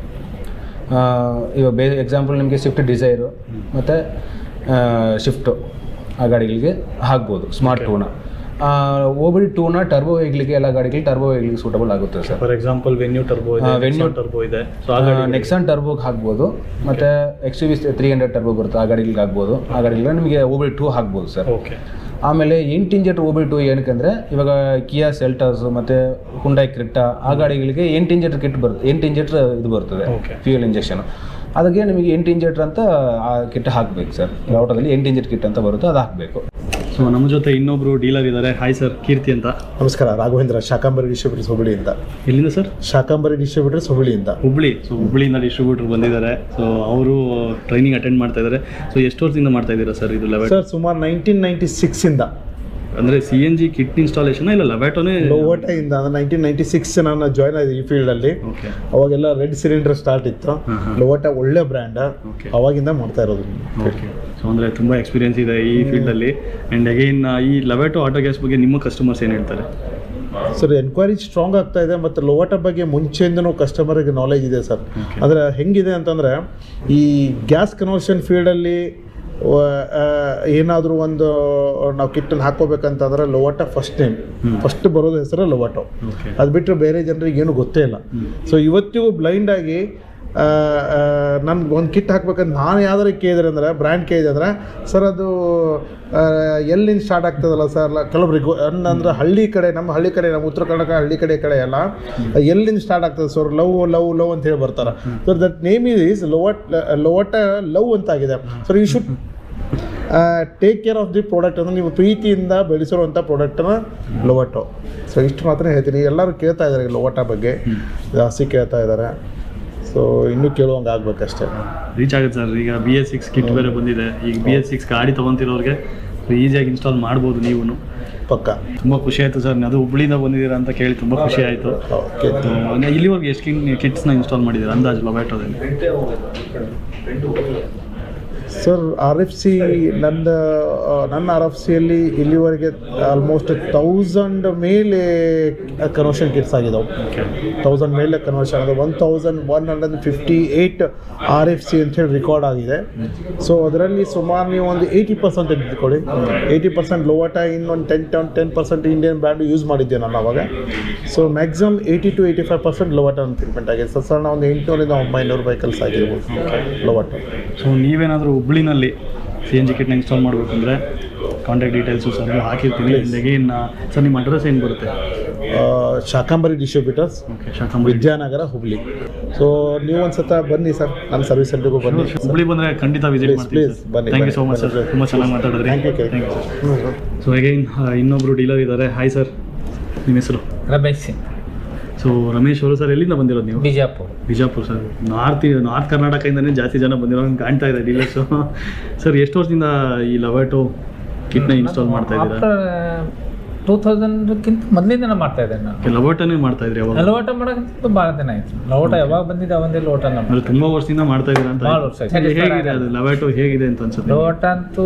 ಇವಾಗ ಎಕ್ಸಾಂಪಲ್ ನಿಮಗೆ ಸ್ವಿಫ್ಟ್ ಡಿಸೈರು ಮತ್ತು ಶಿಫ್ಟು ಆ ಗಾಡಿಗಳಿಗೆ ಹಾಕ್ಬೋದು ಸ್ಮಾರ್ಟ್ 2ನ. OBD2ನ ಟರ್ಬೋ ವೆಹಿಕಲ್ಗೆ, ಎಲ್ಲ ಗಾಡಿಗಳಿಗೆ ಟರ್ಬೋ ವೆಹಿಕಲ್ಗೆ ಸೂಟಬಲ್ ಆಗುತ್ತೆ sir. For example venue turbo ಇದೆ, ನೆಕ್ಸಾನ್ ಟರ್ಬೋಗೆ ಹಾಕ್ಬೋದು, ಮತ್ತು XUV 300 ಟರ್ಬೋ ಬರುತ್ತೆ, ಆ ಗಾಡಿಗಳಿಗೆ ಹಾಕ್ಬೋದು. ಆ ಗಾಡಿಗಳಿಗೆ ನಿಮಗೆ OBD2 ಹಾಕ್ಬೋದು ಸರ್. ಓಕೆ. ಆಮೇಲೆ 8 ಇಂಜೆಕ್ಟರ್ OBD2 ಏನಕ್ಕೆ ಇವಾಗ ಕಿಯಾ ಸೆಲ್ಟಾಸ್ ಮತ್ತು ಹುಂಡೈ ಕ್ರಿಟಾ ಆ ಗಾಡಿಗಳಿಗೆ 8 ಇಂಜೆಕ್ಟರ್ ಕಿಟ್ ಬರುತ್ತೆ, 8 ಇಂಜೆಕ್ಟರ್ ಇದು ಬರ್ತದೆ ಫ್ಯೂಯಲ್ ಇಂಜೆಕ್ಷನ್. ಅದಕ್ಕೆ ನಿಮಗೆ 8 ಇಂಜೆಕ್ಟರ್ ಅಂತ ಆ ಕಿಟ್ ಹಾಕಬೇಕು ಸರ್. ಲವೋಟೋದಲ್ಲಿ 8 ಇಂಜೆಕ್ಟರ್ ಕಿಟ್ ಅಂತ ಬರುತ್ತೆ, ಅದು ಹಾಕಬೇಕು. ಸೊ ನಮ್ಮ ಜೊತೆ ಇನ್ನೊಬ್ರು ಡೀಲರ್ ಇದ್ದಾರೆ. ಹಾಯ್ ಸರ್, ಕೀರ್ತಿ ಅಂತ. ನಮಸ್ಕಾರ, ರಾಘವೇಂದ್ರ, ಶಾಕಾಂಬರಿ ಡಿಸ್ಟ್ರಿಬ್ಯೂಟರ್ಸ್ ಹುಬ್ಬಳ್ಳಿಯಿಂದ. ಎಲ್ಲಿಂದ ಸರ್? ಶಾಕಾಂಬರಿ ಡಿಸ್ಟ್ರಿಬ್ಯೂಟರ್ಸ್ ಹುಬ್ಬಳ್ಳಿಯಿಂದ. ಹುಬ್ಬಳ್ಳಿ. ಸೊ ಹುಬ್ಬಳ್ಳಿಯಿಂದ ಡಿಸ್ಟ್ರಿಬ್ಯೂಟರ್ ಬಂದಿದ್ದಾರೆ. ಸೊ ಅವರು ಟ್ರೈನಿಂಗ್ ಅಟೆಂಡ್ ಮಾಡ್ತಾ ಇದ್ದಾರೆ. ಸೊ ಎಷ್ಟು ವರ್ಷದಿಂದ ಮಾಡ್ತಾ ಇದ್ದೀರಾ ಸರ್ ಇದು ಲೆವೆಟ್? ಸರ್ ಸುಮಾರು 1996 ಇಂದ. ಅಂದರೆ CNG ಕಿಟ್ ಇನ್ಸ್ಟಾಲೇಷನ್ ಇಲ್ಲ ಲೆವೆಟೋನೇ? ಲೋವೋಟೋಯಿಂದ 1996 ನಾನು ಜಾಯ್ನ್ ಆಗಿದೆ ಈ ಫೀಲ್ಡಲ್ಲಿ. ಓಕೆ. ಅವಾಗೆಲ್ಲ ರೆಡ್ ಸಿಲಿಂಡರ್ ಸ್ಟಾರ್ಟ್ ಇತ್ತು. ಲೋವೋಟೋ ಒಳ್ಳೆ ಬ್ರ್ಯಾಂಡ್, ಅವಾಗಿಂದ ಮಾಡ್ತಾ ಇರೋದು. ಓಕೆ. ಸೊ ಅಂದರೆ ತುಂಬ ಎಕ್ಸ್ಪೀರಿಯನ್ಸ್ ಇದೆ ಈ ಫೀಲ್ಡಲ್ಲಿ. ಆ್ಯಂಡ್ ಅಗೈನ್ ಈ ಲೆವೆಟೋ ಆಟೋ ಗ್ಯಾಸ್ ಬಗ್ಗೆ ನಿಮ್ಮ ಕಸ್ಟಮರ್ಸ್ ಏನು ಹೇಳ್ತಾರೆ? ಸರ್ ಎನ್ಕ್ವೈರಿ ಸ್ಟ್ರಾಂಗ್ ಆಗ್ತಾ ಇದೆ, ಮತ್ತು ಲೋವೋಟೋ ಬಗ್ಗೆ ಮುಂಚೆಯಿಂದನೂ ಕಸ್ಟಮರ್ಗೆ ನಾಲೆಜ್ ಇದೆ ಸರ್. ಅಂದರೆ ಹೆಂಗಿದೆ ಅಂತಂದರೆ, ಈ ಗ್ಯಾಸ್ ಕನ್ವರ್ಷನ್ ಫೀಲ್ಡಲ್ಲಿ ಏನಾದರೂ ಒಂದು ನಾವು ಕಿಟ್ಟನ್ನು ಹಾಕೋಬೇಕಂತಂದ್ರೆ ಲೋವೋಟೋ ಫಸ್ಟ್ ಬರೋದು ಹೆಸರು ಲೋವೋಟೋ. ಅದು ಬಿಟ್ಟರೆ ಬೇರೆ ಜನರಿಗೆ ಏನು ಗೊತ್ತೇ ಇಲ್ಲ. ಸೊ ಇವತ್ತಿಗೂ ಬ್ಲೈಂಡಾಗಿ ನನ್ಗೆ ಒಂದು ಕಿಟ್ ಹಾಕ್ಬೇಕಂತ ನಾನು ಯಾವ್ದಾರು ಕೇಳಿದ್ರೆ ಅಂದರೆ, ಬ್ರ್ಯಾಂಡ್ ಕೇಳಿದೆ ಅಂದರೆ, ಸರ್ ಅದು ಎಲ್ಲಿಂದ ಸ್ಟಾರ್ಟ್ ಆಗ್ತದಲ್ಲ ಸರ್, ಕೆಲವರಿಗೆ ಅಂದರೆ ಹಳ್ಳಿ ಕಡೆ, ನಮ್ಮ ಉತ್ತರ ಕರ್ನಾಟಕ ಹಳ್ಳಿ ಕಡೆ ಎಲ್ಲ ಎಲ್ಲಿಂದ ಸ್ಟಾರ್ಟ್ ಆಗ್ತದೆ ಸರ್, ಲವ್ ಅಂತ ಹೇಳಿ ಬರ್ತಾರೆ. Sir that name is Lovato love ಅಂತ ಆಗಿದೆ. Sir you should take care of the product, ಅಂದರೆ ನೀವು ಪ್ರೀತಿಯಿಂದ ಬೆಳೆಸಿರುವಂಥ ಪ್ರಾಡಕ್ಟನ್ನ ಲೋವೋಟೋ. ಸೊ ಇಷ್ಟು ಮಾತ್ರ ಹೇಳ್ತೀನಿ. ಎಲ್ಲರೂ ಕೇಳ್ತಾ ಇದ್ದಾರೆ ಲೋವೋಟೋ ಬಗ್ಗೆ, ಜಾಸ್ತಿ ಕೇಳ್ತಾ ಇದ್ದಾರೆ. ಸೊ ಇನ್ನೂ ಕೇಳುವಂಗೆ ಆಗ್ಬೇಕಷ್ಟೇ. ರೀಚ್ ಆಗುತ್ತೆ ಸರ್. ಈಗ BS6 ಕಿಟ್ ಬೇರೆ ಬಂದಿದೆ. ಈಗ BS6 ಗಾಡಿ ತೊಗೊತಿರೋರಿಗೆ ಈಸಿಯಾಗಿ ಇನ್ಸ್ಟಾಲ್ ಮಾಡ್ಬೋದು ನೀವು. ಪಕ್ಕ. ತುಂಬ ಖುಷಿ ಆಯಿತು ಸರ್, ಅದು ಹುಬ್ಬಳ್ಳಿಯಿಂದ ಬಂದಿದ್ದೀರಾ ಅಂತ ಕೇಳಿ ತುಂಬ ಖುಷಿ ಆಯಿತು. ಇಲ್ಲಿವರೆಗೆ ಎಷ್ಟು ಕಿಟ್ಸ್ನ ಇನ್ಸ್ಟಾಲ್ ಮಾಡಿದ್ದೀರಾ ಅಂದಾಜು ಲೊಬ್ಯಾಟೋದಲ್ಲಿ? ಸರ್ RFC ನನ್ನ RFCಯಲ್ಲಿ ಇಲ್ಲಿವರೆಗೆ ಆಲ್ಮೋಸ್ಟ್ 1000 ಮೇಲೆ ಕನ್ವರ್ಷನ್ ಕಿಟ್ಸ್ ಆಗಿದ್ದಾವೆ. 1000 ಮೇಲೆ ಕನ್ವರ್ಷನ್ ಆಗಿದೆ. 1158 RFC ಅಂತೇಳಿ ರೆಕಾರ್ಡ್ ಆಗಿದೆ. ಸೊ ಅದರಲ್ಲಿ ಸುಮಾರು ನೀವು ಒಂದು 80% ತೆಗೆದುಕೊಳ್ಳಿ. 80% ಲೋವಾಟ, ಇನ್ನೊಂದು 10% ಇಂಡಿಯನ್ ಬ್ರ್ಯಾಂಡ್ ಯೂಸ್ ಮಾಡಿದ್ದೆ ನಾನು ಅವಾಗ. ಸೊ ಮ್ಯಾಕ್ಸಿಮಮ್ 80 to 85% ಲೋವಾಟ ಟ್ರೀಟ್ಮೆಂಟ್ ಆಗಿದೆ. ಸಾಧಾರಣ ಒಂದು 800 ಇಂದ 900 ವೆಹಿಕಲ್ಸ್ ಆಗಿರ್ಬೋದು ಲೋವಾಟ. ಸೊ ನೀವೇನಾದರೂ ಹುಬ್ಳಿನಲ್ಲಿ CNG ಕಿಟ್ನ ಇನ್ಸ್ಟಾಲ್ ಮಾಡಬೇಕಂದ್ರೆ ಕಾಂಟ್ಯಾಕ್ಟ್ ಡೀಟೇಲ್ಸು ಸರ್ ಹಾಕಿರ್ತೀನಿ. ಅಗೇನ್ ಸರ್ ನಿಮ್ಮ ಅಡ್ರೆಸ್ ಏನು ಬರುತ್ತೆ? Shakambari distributors, okay, Shakambari, Vidyanagar, Hubli. So ನೀವು ಒಂದ್ಸತ ಬನ್ನಿ ಸರ್, ನನ್ನ ಸರ್ವಿಸ್ ಸೆಂಟರ್ಗೂ ಬನ್ನಿ. ಹುಬ್ಳಿ ಬಂದರೆ ಖಂಡಿತ ವಿಸಿಟ್ ಮಾಡ್ತೀನಿ ಪ್ಲೀಸ್ ಸರ್. ಬನ್ನಿ. Thank you so much sir, ತುಂಬ ಚೆನ್ನಾಗಿ ಮಾತಾಡಿದ್ರಿ. Thank you. ಸೊ ಅಗೇನ್ ಇನ್ನೊಬ್ಬರು ಡೀಲರ್ ಇದ್ದಾರೆ. ಹಾಯ್ ಸರ್, ನಿಮ್ಮ ಹೆಸರು? ರಮೇಶ್ ಸಿಂಗ್, ಸೊ ರಮೇಶ್ ಅವರು ಸರ್ ಎಲ್ಲಿಂದ ಬಂದಿರೋದು ನೀವು? ಬಿಜಾಪುರ ಸರ್. ನಾರ್ತ್ ಕರ್ನಾಟಕದಿಂದನೇ ಜಾಸ್ತಿ ಜನ ಬಂದಿರೋ ಹಂಗೆ ಕಾಣ್ತಾ ಇದೆ ಡೀಲರ್ಸು. ಸರ್ ಎಷ್ಟು ವರ್ಷದಿಂದ ಈ ಲವಾಟೋ ಕಿಟ್ನ ಇನ್ಸ್ಟಾಲ್ ಮಾಡ್ತಾ ಇದ್ದೀರಾ? 2000ಕ್ಕಿಂತ ಮೊದಲಿಂದ ಮಾಡ್ತಾ ಇದ್ದೇನೆ ನಾನು. ಲವಾಟನೇ ಮಾಡ್ತಾ ಇದ್ರಿ ಅವಾಗ? ಲವಾಟ ಮಾಡೋಕ್ಕಂತ ಭಾಳ ದಿನ ಆಯ್ತು. ಲವಾಟ ಯಾವಾಗ ಬಂದಿದ್ದೆ ಅವಂದೇ ಲವಾಟ ಅಂದ್ರೆ ತುಂಬಾ ವರ್ಷದಿಂದ ಮಾಡ್ತಾ ಇದ್ದೀರಾ ಅಂತ? ಭಾಳ ವರ್ಷ ಆಯ್ತು. ಹೇಗಿದೆ ಅದು ಲವಾಟೋ ಹೇಗಿದೆ ಅಂತ ಅನ್ಸುತ್ತೆ? ಲವಾಟ ಅಂತೂ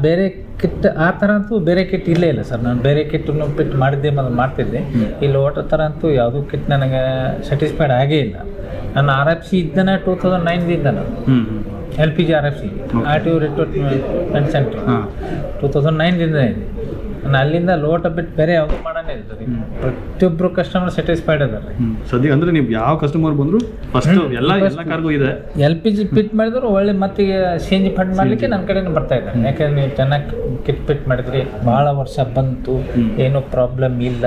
ಬೇರೆ ಕಿಟ್ ಆ ಥರ ಅಂತೂ ಬೇರೆ ಕಿಟ್ ಇಲ್ಲೇ ಇಲ್ಲ ಸರ್. ನಾನು ಬೇರೆ ಕಿಟ್ಟನ್ನು ಪಿಟ್ ಮಾಡಿದ್ದೆ ಮೊದಲು ಮಾಡ್ತಿದ್ದೆ. ಈ ಲವಾಟ ಥರ ಅಂತೂ ಯಾವುದೂ ಕಿಟ್ ನನಗೆ ಸ್ಯಾಟಿಸ್ಫೈಡ್ ಆಗೇ ಇಲ್ಲ. ನನ್ನ RFC ಇದ್ದಾನೆ 2009 ಇದ್ದ ನಾನು. LPG RFC RTO recruitment centre 2009 ಇದೆ. ನಾನು ಅಲ್ಲಿಂದ ಲೋಟ ಬಿಟ್ಟು ಬೇರೆ ಯಾವುದು ಮಾಡೋಣ ಇರ್ತದೆ. ಪ್ರತಿಯೊಬ್ಬರು ಕಸ್ಟಮರ್ ಸ್ಯಾಟಿಸ್ಫೈಡ್ ಅದಾರೆ ಸದ್ಯ. ಅಂದರೆ ನೀವು ಯಾವ ಕಸ್ಟಮರ್ ಬಂದರೂ ಫಸ್ಟ್ ಎಲ್ಲ ಕಾರ್ಗೂ ಇದೆ. LPG ಪಿಟ್ ಮಾಡಿದ್ರು ಒಳ್ಳೆ ಮತ್ತಿಗೆ CNG ಫಂಡ್ ಮಾಡಲಿಕ್ಕೆ ನನ್ನ ಕಡೆಯಿಂದ ಬರ್ತಾ ಇದ್ದಾರೆ. ಯಾಕಂದ್ರೆ ನೀವು ಚೆನ್ನಾಗಿ ಕಿಟ್ ಪಿಟ್ ಮಾಡಿದ್ರಿ, ಭಾಳ ವರ್ಷ ಬಂತು, ಏನೂ ಪ್ರಾಬ್ಲಮ್ ಇಲ್ಲ.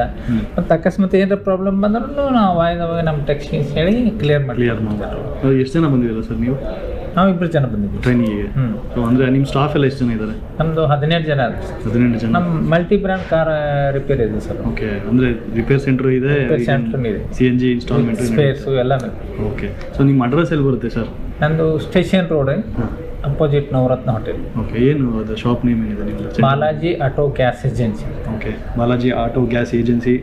ಮತ್ತು ಅಕಸ್ಮಾತ್ ಏನಾರ ಪ್ರಾಬ್ಲಮ್ ಬಂದ್ರೂ ನಾವು ವಾಯ್ದವಾಗ ನಮ್ಮ ಟೆಕ್ನಿಷಿಯನ್ಸ್ ಹೇಳಿ ಕ್ಲಿಯರ್ ಮಾಡಿ. ಎಷ್ಟು ಜನ ಬಂದಿದ್ದೀರಾ ಸರ್ ನೀವು? ನಾವು 2 ಜನ ಬಂದಿದ್ದೀವಿ ಟ್ರೈನಿಂಗಿಗೆ. ಸೊ ಅಂದರೆ ನಿಮ್ಮ ಸ್ಟಾಫ್ ಎಲ್ಲ ಎಷ್ಟು ಜನ ಇದ್ದಾರೆ? ನಮ್ಮದು 17 ಜನ ಇದೆ. 17 ಜನ. ನಮ್ಮ ಮಲ್ಟಿ ಬ್ರ್ಯಾಂಡ್ ಕಾರ್ ರಿಪೇರ್ ಇದೆ ಸರ್. ಓಕೆ, ಅಂದರೆ ರಿಪೇರ್ ಸೆಂಟರ್ ಇದೆ, ಸೆಂಟರ್ ಇದೆ, CNG ಇನ್ಸ್ಟಾಲ್ಮೆಂಟ್ ಸ್ಪೇರ್ಸು ಎಲ್ಲ. ಓಕೆ, ಸೊ ನಿಮ್ಮ ಅಡ್ರೆಸ್ ಎಲ್ಲಿ ಬರುತ್ತೆ ಸರ್? ನಂದು station road opposite Navaratna hotel. Okay, ಏನು ಅದು ಶಾಪ್ ನೇಮ್ ಏನಿದೆ ನಿಮ್ಮದು? Balaji auto gas agency. Okay, Balaji auto gas agency,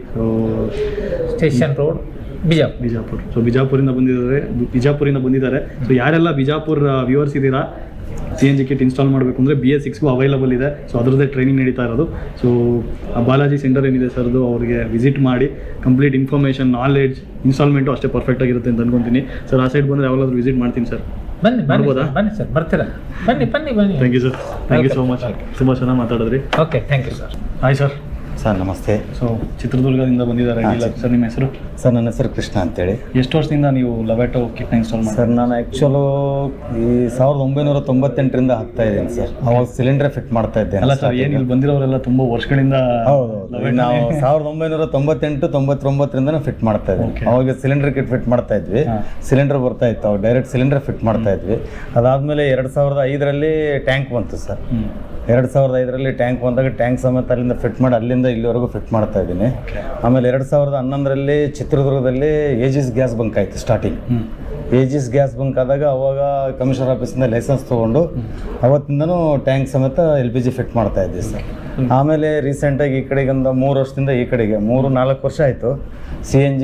station road, Bijapur. So ಬಿಜಾಪುರಿಂದ ಬಂದಿದ್ದಾರೆ. ಸೊ ಯಾರೆಲ್ಲ ಬಿಜಾಪುರ ವ್ಯೂವರ್ಸ್ ಇದ್ದೀರಾ, CNG ಕಿಟ್ ಇನ್ಸ್ಟಾಲ್ ಮಾಡಬೇಕು ಅಂದರೆ BS6 ಅವೈಲಬಲ್ ಇದೆ. ಸೊ ಅದರದ್ದೇ ಟ್ರೈನಿಂಗ್ ನಡೀತಾ ಇರೋದು. ಸೊ ಬಾಲಾಜಿ ಸೆಂಟರ್ ಏನಿದೆ ಸರ್ದು, ಅವ್ರಿಗೆ ವಿಸಿಟ್ ಮಾಡಿ ಕಂಪ್ಲೀಟ್ ಇನ್ಫಾರ್ಮೇಷನ್, ನಾಲೆಡ್ಜ್, ಇನ್ಸ್ಟಾಲ್ಮೆಂಟು ಅಷ್ಟೇ ಪರ್ಫೆಕ್ಟ್ ಆಗಿರುತ್ತೆ ಅಂತ ಅನ್ಕೊತೀನಿ ಸರ್. ಆ ಸೈಡ್ ಬಂದರೆ ಯಾವಾಗಲಾದ್ರೂ ವಿಸಿಟ್ ಮಾಡ್ತೀನಿ ಸರ್. ಬನ್ನಿ ಸರ್, ಬರ್ತೀರಾ? ಬನ್ನಿ. Thank you sir, thank you so much. ತುಂಬ ಚೆನ್ನಾಗಿ ಮಾತಾಡಿದ್ರಿ. Okay, thank you sir. Hi sir. Sir ನಮಸ್ತೆ. ಸೊ ಚಿತ್ರದುರ್ಗದಿಂದ ಬಂದಿದ್ದಾರೆ ಡೀಲರ್ ಸರ್. ನಿಮ್ಮ ಹೆಸರು? ಸರ್ ನನ್ನ ಹೆಸರು ಕೃಷ್ಣ ಅಂತೇಳಿ. ಎಷ್ಟು ವರ್ಷದಿಂದ ನೀವು ಲವಾಟೋ ಕಿಟ್ನ ಇನ್ಸ್ಟಾಲ್ ಮಾಡಿ? ಸರ್ ನಾನು ಆ್ಯಕ್ಚುಲು ಈ 1998ರಿಂದ ಹಾಕ್ತಾ ಇದ್ದೀನಿ ಸರ್. ಅವಾಗ ಸಿಲಿಂಡರ್ ಫಿಟ್ ಮಾಡ್ತಾ ಇದ್ದೇನೆ. ಅಲ್ಲ ಸರ್, ಏನು ಇಲ್ಲಿ ಬಂದಿರೋರೆಲ್ಲ ತುಂಬ ವರ್ಷಗಳಿಂದ? ಹೌದು, ನಾವು 1998-99ರಿಂದನೂ ಫಿಟ್ ಮಾಡ್ತಾ ಇದ್ವಿ. ಅವಾಗ ಸಿಲಿಂಡರ್ ಕಿಟ್ ಫಿಟ್ ಮಾಡ್ತಾ ಇದ್ವಿ. ಸಿಲಿಂಡರ್ ಬರ್ತಾ ಇತ್ತು, ಅವಾಗ ಡೈರೆಕ್ಟ್ ಸಿಲಿಂಡರ್ ಫಿಟ್ ಮಾಡ್ತಾ ಇದ್ವಿ. ಅದಾದಮೇಲೆ 2005ರಲ್ಲಿ ಟ್ಯಾಂಕ್ ಬಂತು ಸರ್. 2005ರಲ್ಲಿ ಟ್ಯಾಂಕ್ ಬಂದಾಗ ಟ್ಯಾಂಕ್ ಸಮೇತ ಅಲ್ಲಿಂದ ಫಿಟ್ ಮಾಡಿ ಅಲ್ಲಿಂದ ಇಲ್ಲಿವರೆಗೂ ಫಿಟ್ ಮಾಡ್ತಾ ಇದ್ದೀನಿ. ಆಮೇಲೆ 2011ರಲ್ಲಿ ಚಿತ್ರದುರ್ಗದಲ್ಲಿ ಏಜಿಸ್ ಗ್ಯಾಸ್ ಬಂಕ್ ಆಯಿತು ಸ್ಟಾರ್ಟಿಂಗ್. ಏಜಿಸ್ ಗ್ಯಾಸ್ ಬಂಕ್ ಆದಾಗ ಅವಾಗ ಕಮಿಷನರ್ ಆಫೀಸಿಂದ ಲೈಸೆನ್ಸ್ ತೊಗೊಂಡು ಅವತ್ತಿಂದನೂ ಟ್ಯಾಂಕ್ ಸಮೇತ LPG ಫಿಟ್ ಮಾಡ್ತಾ ಇದ್ವಿ ಸರ್. ಆಮೇಲೆ ರೀಸೆಂಟಾಗಿ ಈ ಕಡೆಗೆ ಒಂದು 3 ವರ್ಷದಿಂದ ಈ ಕಡೆಗೆ 3-4 ವರ್ಷ ಆಯಿತು CNG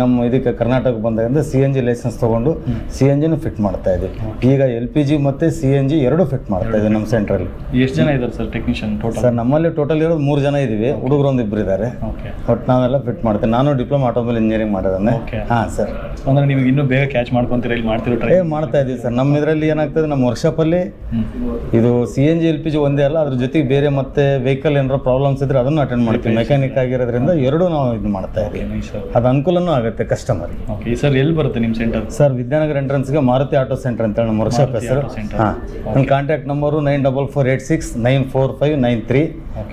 ನಮ್ಮ ಇದಕ್ಕೆ ಕರ್ನಾಟಕ ಬಂದಾಗಿಂದ CNG ಲೈಸೆನ್ಸ್ ತೊಗೊಂಡು CNGನೂ ಫಿಟ್ ಮಾಡ್ತಾ ಇದ್ವಿ. ಈಗ LPG ಮತ್ತು CNG ಎರಡೂ ಫಿಟ್ ಮಾಡ್ತಾ ಇದ್ವಿ ನಮ್ಮ ಸೆಂಟ್ರಲ್ಲಿ. ಎಷ್ಟು ಜನ ಇದ್ದಾರೆ ಸರ್ ಟೆಕ್ನಿಷಿಯನ್ ಟೋಟಲ್? ಸರ್ ನಮ್ಮಲ್ಲಿ ಟೋಟಲ್ ಇರೋದು 3 ಜನ ಇದ್ದೀವಿ. ಹುಡುಗರು ಒಂದು 2 ಇದ್ದಾರೆ. ಬಟ್ ನಾವೆಲ್ಲ ಫಿಟ್ ಮಾಡ್ತೀವಿ. ನಾನು ಡಿಪ್ಲೊಮಾ ಆಟೋಮೊಬೈಲ್ ಇಂಜಿನಿಯರಿಂಗ್ ಮಾಡೋದನ್ನೇ. ಹಾಂ ಸರ್. ಅಂದರೆ ನೀವು ಇನ್ನೂ ಬೇಗ ಕ್ಯಾಚ್ ಮಾಡ್ಕೊತೀರಾ ಇಲ್ಲಿ ಮಾಡ್ತಿರೋ ಟ್ರೈ? ಮಾಡ್ತಾ ಇದ್ದೀವಿ ಸರ್. ನಮ್ಮ ಇದರಲ್ಲಿ ಏನಾಗ್ತದೆ, ನಮ್ಮ ವರ್ಕ್ಶಾಪಲ್ಲಿ ಇದು CNG LPG ಒಂದೇ ಅಲ್ಲ, ಅದ್ರ ಜೊತೆಗೆ ಬೇರೆ ಮತ್ತೆ ವೆಹಿಕಲ್ ಏನಾರ ಪ್ರಾಬ್ಲಮ್ಸ್ ಇದ್ರೆ ಅದನ್ನು ಅಟೆಂಡ್ ಮಾಡ್ತೀವಿ. ಮೆಕ್ಯಾನಿಕ್ ಆಗಿರೋದ್ರಿಂದ ಎರಡೂ ನಾವು ಇದು ಮಾಡ್ತಾ ಇದ್ದೀವಿ. ಅದು ಅನುಕೂಲನೂ ಆಗುತ್ತೆ ಕಸ್ಟಮರ್ಗೆ. ಓಕೆ ಸರ್, ಎಲ್ಲಿ ಬರುತ್ತೆ ನಿಮ್ಮ ಸೆಂಟರ್? ಸರ್ ವಿದ್ಯಾನಗರ ಎಂಟ್ರೆನ್ಸ್ಗೆ ಮಾರುತಿ ಆಟೋ ಸೆಂಟರ್ ಅಂತೇಳಿ ನಮ್ಮ ವರ್ಕ್ಶಾಪ್ ಹೆಸರು. ಹಾಂ, ನನ್ನ ಕಾಂಟ್ಯಾಕ್ಟ್ ನಂಬರು 9448694593.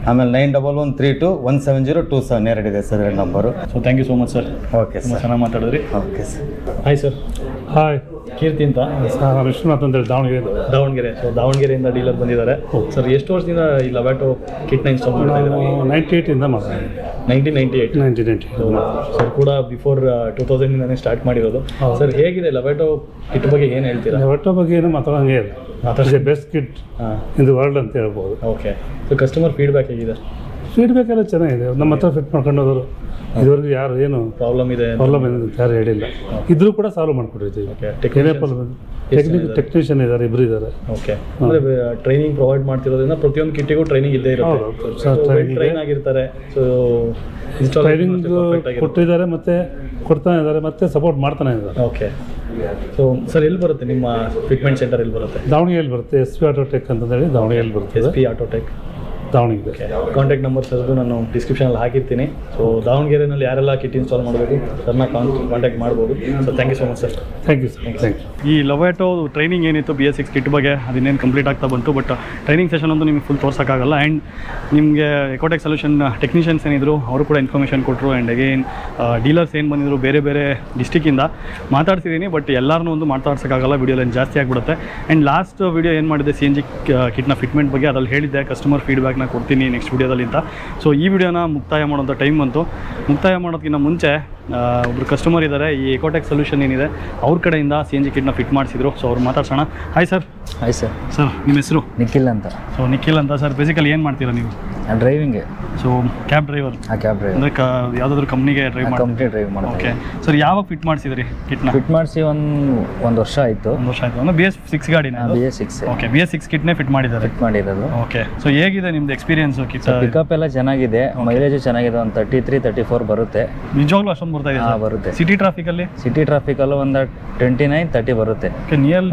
ಆಮೇಲೆ 9113217027 ಎರಡಿದೆ ಸರ್ ಎರಡು number. So thank you so much sir. Okay sir, ಚೆನ್ನಾಗಿ ಮಾತಾಡಿದ್ರಿ. Okay sir. Hi sir. Hi, Keerthi ಅಂತ. ವಿಶ್ವನಾಥ್ ಅಂತೇಳಿ ದಾವಣಗೆರೆ. ಸೊ ದಾವಣಗೆರೆಯಿಂದ ಡೀಲರ್ ಬಂದಿದ್ದಾರೆ ಸರ್. ಎಷ್ಟು ವರ್ಷದಿಂದ ಈ ಲವಾಟೋ ಕಿಟ್ನ ಇನ್ಸ್ಟಾಲ್ ಮಾಡ್ತಾ ಇದ್ದಾರೆ? 98ಇಂದ ಮಾಡ್ತಾರೆ. 1998 ಸರ್ ಕೂಡ ಬಿಫೋರ್ 2000ಇಂದನೇ ಸ್ಟಾರ್ಟ್ ಮಾಡಿರೋದು ಸರ್. ಹೇಗಿದೆ ಲವಾಟೋ ಕಿಟ್ ಬಗ್ಗೆ ಏನು ಹೇಳ್ತೀರಾ? ಲವಾಟೋ ಬಗ್ಗೆ ಏನು ಮಾತಾಡೋಂಗೆ ಇಲ್ಲ. Best kit in the world ಅಂತ ಹೇಳ್ಬೋದು. ಓಕೆ, ಸೊ ಕಸ್ಟಮರ್ ಫೀಡ್ಬ್ಯಾಕ್ ಹೇಗಿದೆ? ಫೀಡ್ಬ್ಯಾಕ್ ಎಲ್ಲ ಚೆನ್ನಾಗಿದೆ. ನಮ್ಮ ಹತ್ರ ಫಿಟ್ ಮಾಡ್ಕೊಂಡು ಹೋದರು ಇದುವರೆಗೂ ಯಾರು ಏನು ಪ್ರಾಬ್ಲಮ್ ಇದೆ ಪ್ರಾಬ್ಲಮ್ ಏನು ಯಾರು ಹೇಳಿಲ್ಲ. ಇದ್ರೂ ಕೂಡ ಸಾಲ್ವ್ ಮಾಡಿಕೊಟ್ಟಿರ್ತೀವಿ. ಟೆಕ್ನಿಷಿಯನ್ ಇದ್ದಾರೆ, ಇಬ್ಬರು ಇದ್ದಾರೆ. ಓಕೆ, ಅಂದರೆ ಟ್ರೈನಿಂಗ್ ಪ್ರೊವೈಡ್ ಮಾಡ್ತಿರೋದ್ರಿಂದ ಪ್ರತಿಯೊಂದು ಕಿಟ್ಟಿಗೂ ಟ್ರೈನಿಂಗ್ ಇದ್ದೇ ಇರುತ್ತೆ. ಟ್ರೈನ್ ಆಗಿರ್ತಾರೆ. ಸೊ ಟ್ರೈನಿಂಗ್ ಕೊಟ್ಟಿದ್ದಾರೆ, ಮತ್ತೆ ಕೊಡ್ತಾನೆ ಇದ್ದಾರೆ, ಮತ್ತೆ ಸಪೋರ್ಟ್ ಮಾಡ್ತಾನೆ ಇದ್ದಾರೆ. ಓಕೆ. ಸೊ ಸರ್ ಎಲ್ಲಿ ಬರುತ್ತೆ ನಿಮ್ಮ ಫಿಟ್ಮೆಂಟ್ ಸೆಂಟರ್? ಎಲ್ಲಿ ಬರುತ್ತೆ? ದಾವಣಗೆರೆಯಲ್ಲಿ ಬರುತ್ತೆ. SP ಆಟೋಟೆಕ್ ಅಂತಂದೇಳಿ ದಾವಣಗೆರೆಯಲ್ಲಿ ಬರುತ್ತೆ. SP ಆಟೋಟೆಕ್ ದಾವಣಗೆರೆ. ಕಾಂಟ್ಯಾಕ್ಟ್ ನಂಬರ್ಸ್ ಅದು ನಾನು ಡಿಸ್ಕ್ರಿಪ್ಷನಲ್ಲಿ ಹಾಕಿರ್ತೀನಿ. ಸೊ ದಾವಣಗೆರೆಯಲ್ಲಿ ಯಾರೆಲ್ಲ ಕಿಟ್ ಇನ್ಸ್ಟಾಲ್ ಮಾಡಬೇಕು ಸರ್ನ ಕಾಂಟ್ಯಾಕ್ಟ್ ಮಾಡ್ಬೋದು. So thank you so much sir. Thank you sir. Thank you. ಈ ಲವೇಟೋ ಟ್ರೈನಿಂಗ್ ಏನಿತ್ತು BS6 ಕಿಟ್ ಬಗ್ಗೆ ಅದಿನ್ನೇನು ಕಂಪ್ಲೀಟ್ ಆಗ್ತಾ ಬಂತು. ಬಟ್ ಟ್ರೈನಿಂಗ್ ಸೆಷನ್ ಅಂತೂ ನಿಮಗೆ ಫುಲ್ ತೋರ್ಸೋಕ್ಕಾಗಲ್ಲ. ಆ್ಯಂಡ್ ನಿಮಗೆ ಎಕೋಟೆಕ್ ಸೊಲ್ಯೂಷನ್ ಟೆಕ್ನಿಷಿಯನ್ಸ್ ಏನಿದ್ರು ಅವರು ಕೂಡ ಇನ್ಫಾರ್ಮೇಷನ್ ಕೊಟ್ಟರು. ಆ್ಯಂಡ್ ಅಗೇನ್ ಡೀಲರ್ಸ್ ಏನು ಬಂದಿದ್ರು ಬೇರೆ ಬೇರೆ ಡಿಸ್ಟಿಕ್ಕಿಂದ ಮಾತಾಡ್ತಿದ್ದೀನಿ. ಬಟ್ ಎಲ್ಲರನ್ನೂ ಒಂದು ಮಾತಾಡ್ಸೋಕ್ಕಾಗಲ್ಲ, ವೀಡಿಯೋಲಿ ಜಾಸ್ತಿ ಆಗಿಬಿಡುತ್ತೆ. ಆ್ಯಂಡ್ ಲಾಸ್ಟ್ ವೀಡಿಯೋ ಏನು ಮಾಡಿದೆ CNG ಕಿಟ್ನ ಫಿಟ್ಮೆಂಟ್ ಬಗ್ಗೆ ಅದ್ರಲ್ಲಿ ಹೇಳಿದ್ದೆ ಕಸ್ಟಮರ್ ಫೀಡ್ಬ್ಯಾಕ್ನ ಕೊಡ್ತೀನಿ ನೆಕ್ಸ್ಟ್ ವೀಡಿಯೋದಲ್ಲಿ ಅಂತ. ಸೊ ಈ ವಿಡಿಯೋನ ಮುಕ್ತಾಯ ಮಾಡೋಂಥ ಟೈಮ್ ಬಂತು. ಮುಕ್ತಾಯ ಮಾಡೋದಕ್ಕಿಂತ ಮುಂಚೆ ಒಬ್ಬರು ಕಸ್ಟಮರ್ ಇದ್ದಾರೆ, ಈ ಎಕೋಟೆಕ್ ಸೊಲ್ಯೂಷನ್ ಏನಿದೆ ಅವ್ರ ಕಡೆಯಿಂದ CNG ಕಿಟ್ನ ಫಿಟ್ ಮಾಡಿಸಿದ್ರು. ಸೊ ಅವ್ರು ಮಾತಾಡ್ಸೋಣ. Hi sir. Hi sir. Sir ನಿಮ್ಮ ಹೆಸರು? ನಿಖಿಲ್ ಅಂತ. ಸೊ ನಿಖಿಲ್ ಅಂತ ಸರ್, ಬೇಸಿಕಲಿ ಏನು ಮಾಡ್ತೀರಾ ನೀವು? ಡ್ರೈವಿಂಗ್ಗೆ. So cab driver? Cab driver ಅಂದರೆ ಯಾವುದಾದ್ರೂ ಕಂಪ್ನಿಗೆ ಡ್ರೈವ್ ಮಾಡಿ? ಕಂಪ್ನಿ ಡ್ರೈವ್ ಮಾಡ್ತೀನಿ. ಓಕೆ ಸರ್, ಯಾವಾಗ ಫಿಟ್ ಮಾಡಿಸಿದ್ರಿ ಕಿಟ್ನ? ಫಿಟ್ ಮಾಡಿಸಿ ಒಂದು ವರ್ಷ ಆಯಿತು. ಒಂದು ವರ್ಷ ಆಯಿತು. ಅಂದರೆ BS6 ಗಾಡಿನ? BS6. ಓಕೆ, BS6 ಕಿಟ್ನೇ ಫಿಟ್ ಮಾಡಿದ್ದಾರೆ. ಫಿಟ್ ಮಾಡಿರೋದು. ಓಕೆ. ಸೊ ಹೇಗಿದೆ ನಿಮ್ದು ಎಕ್ಸ್ಪೀರಿಯನ್ಸು ಕಿಟ್? ಪಿಕಪ್ ಎಲ್ಲ ಚೆನ್ನಾಗಿದೆ, ಮೈಲೇಜು ಚೆನ್ನಾಗಿದೆ. ಒಂದು 33-34 ಬರುತ್ತೆ. ನಿಜವಾಗ್ಲೂ ಅಷ್ಟೊಂದು ಬರ್ತಾ ಇದೆ? ಬರುತ್ತೆ. ಸಿಟಿ ಟ್ರಾಫಿಕಲ್ಲಿ? ಸಿಟಿ ಟ್ರಾಫಿಕಲ್ಲೂ ಒಂದು 29-30 ಬರುತ್ತೆ. ನಿಯರ್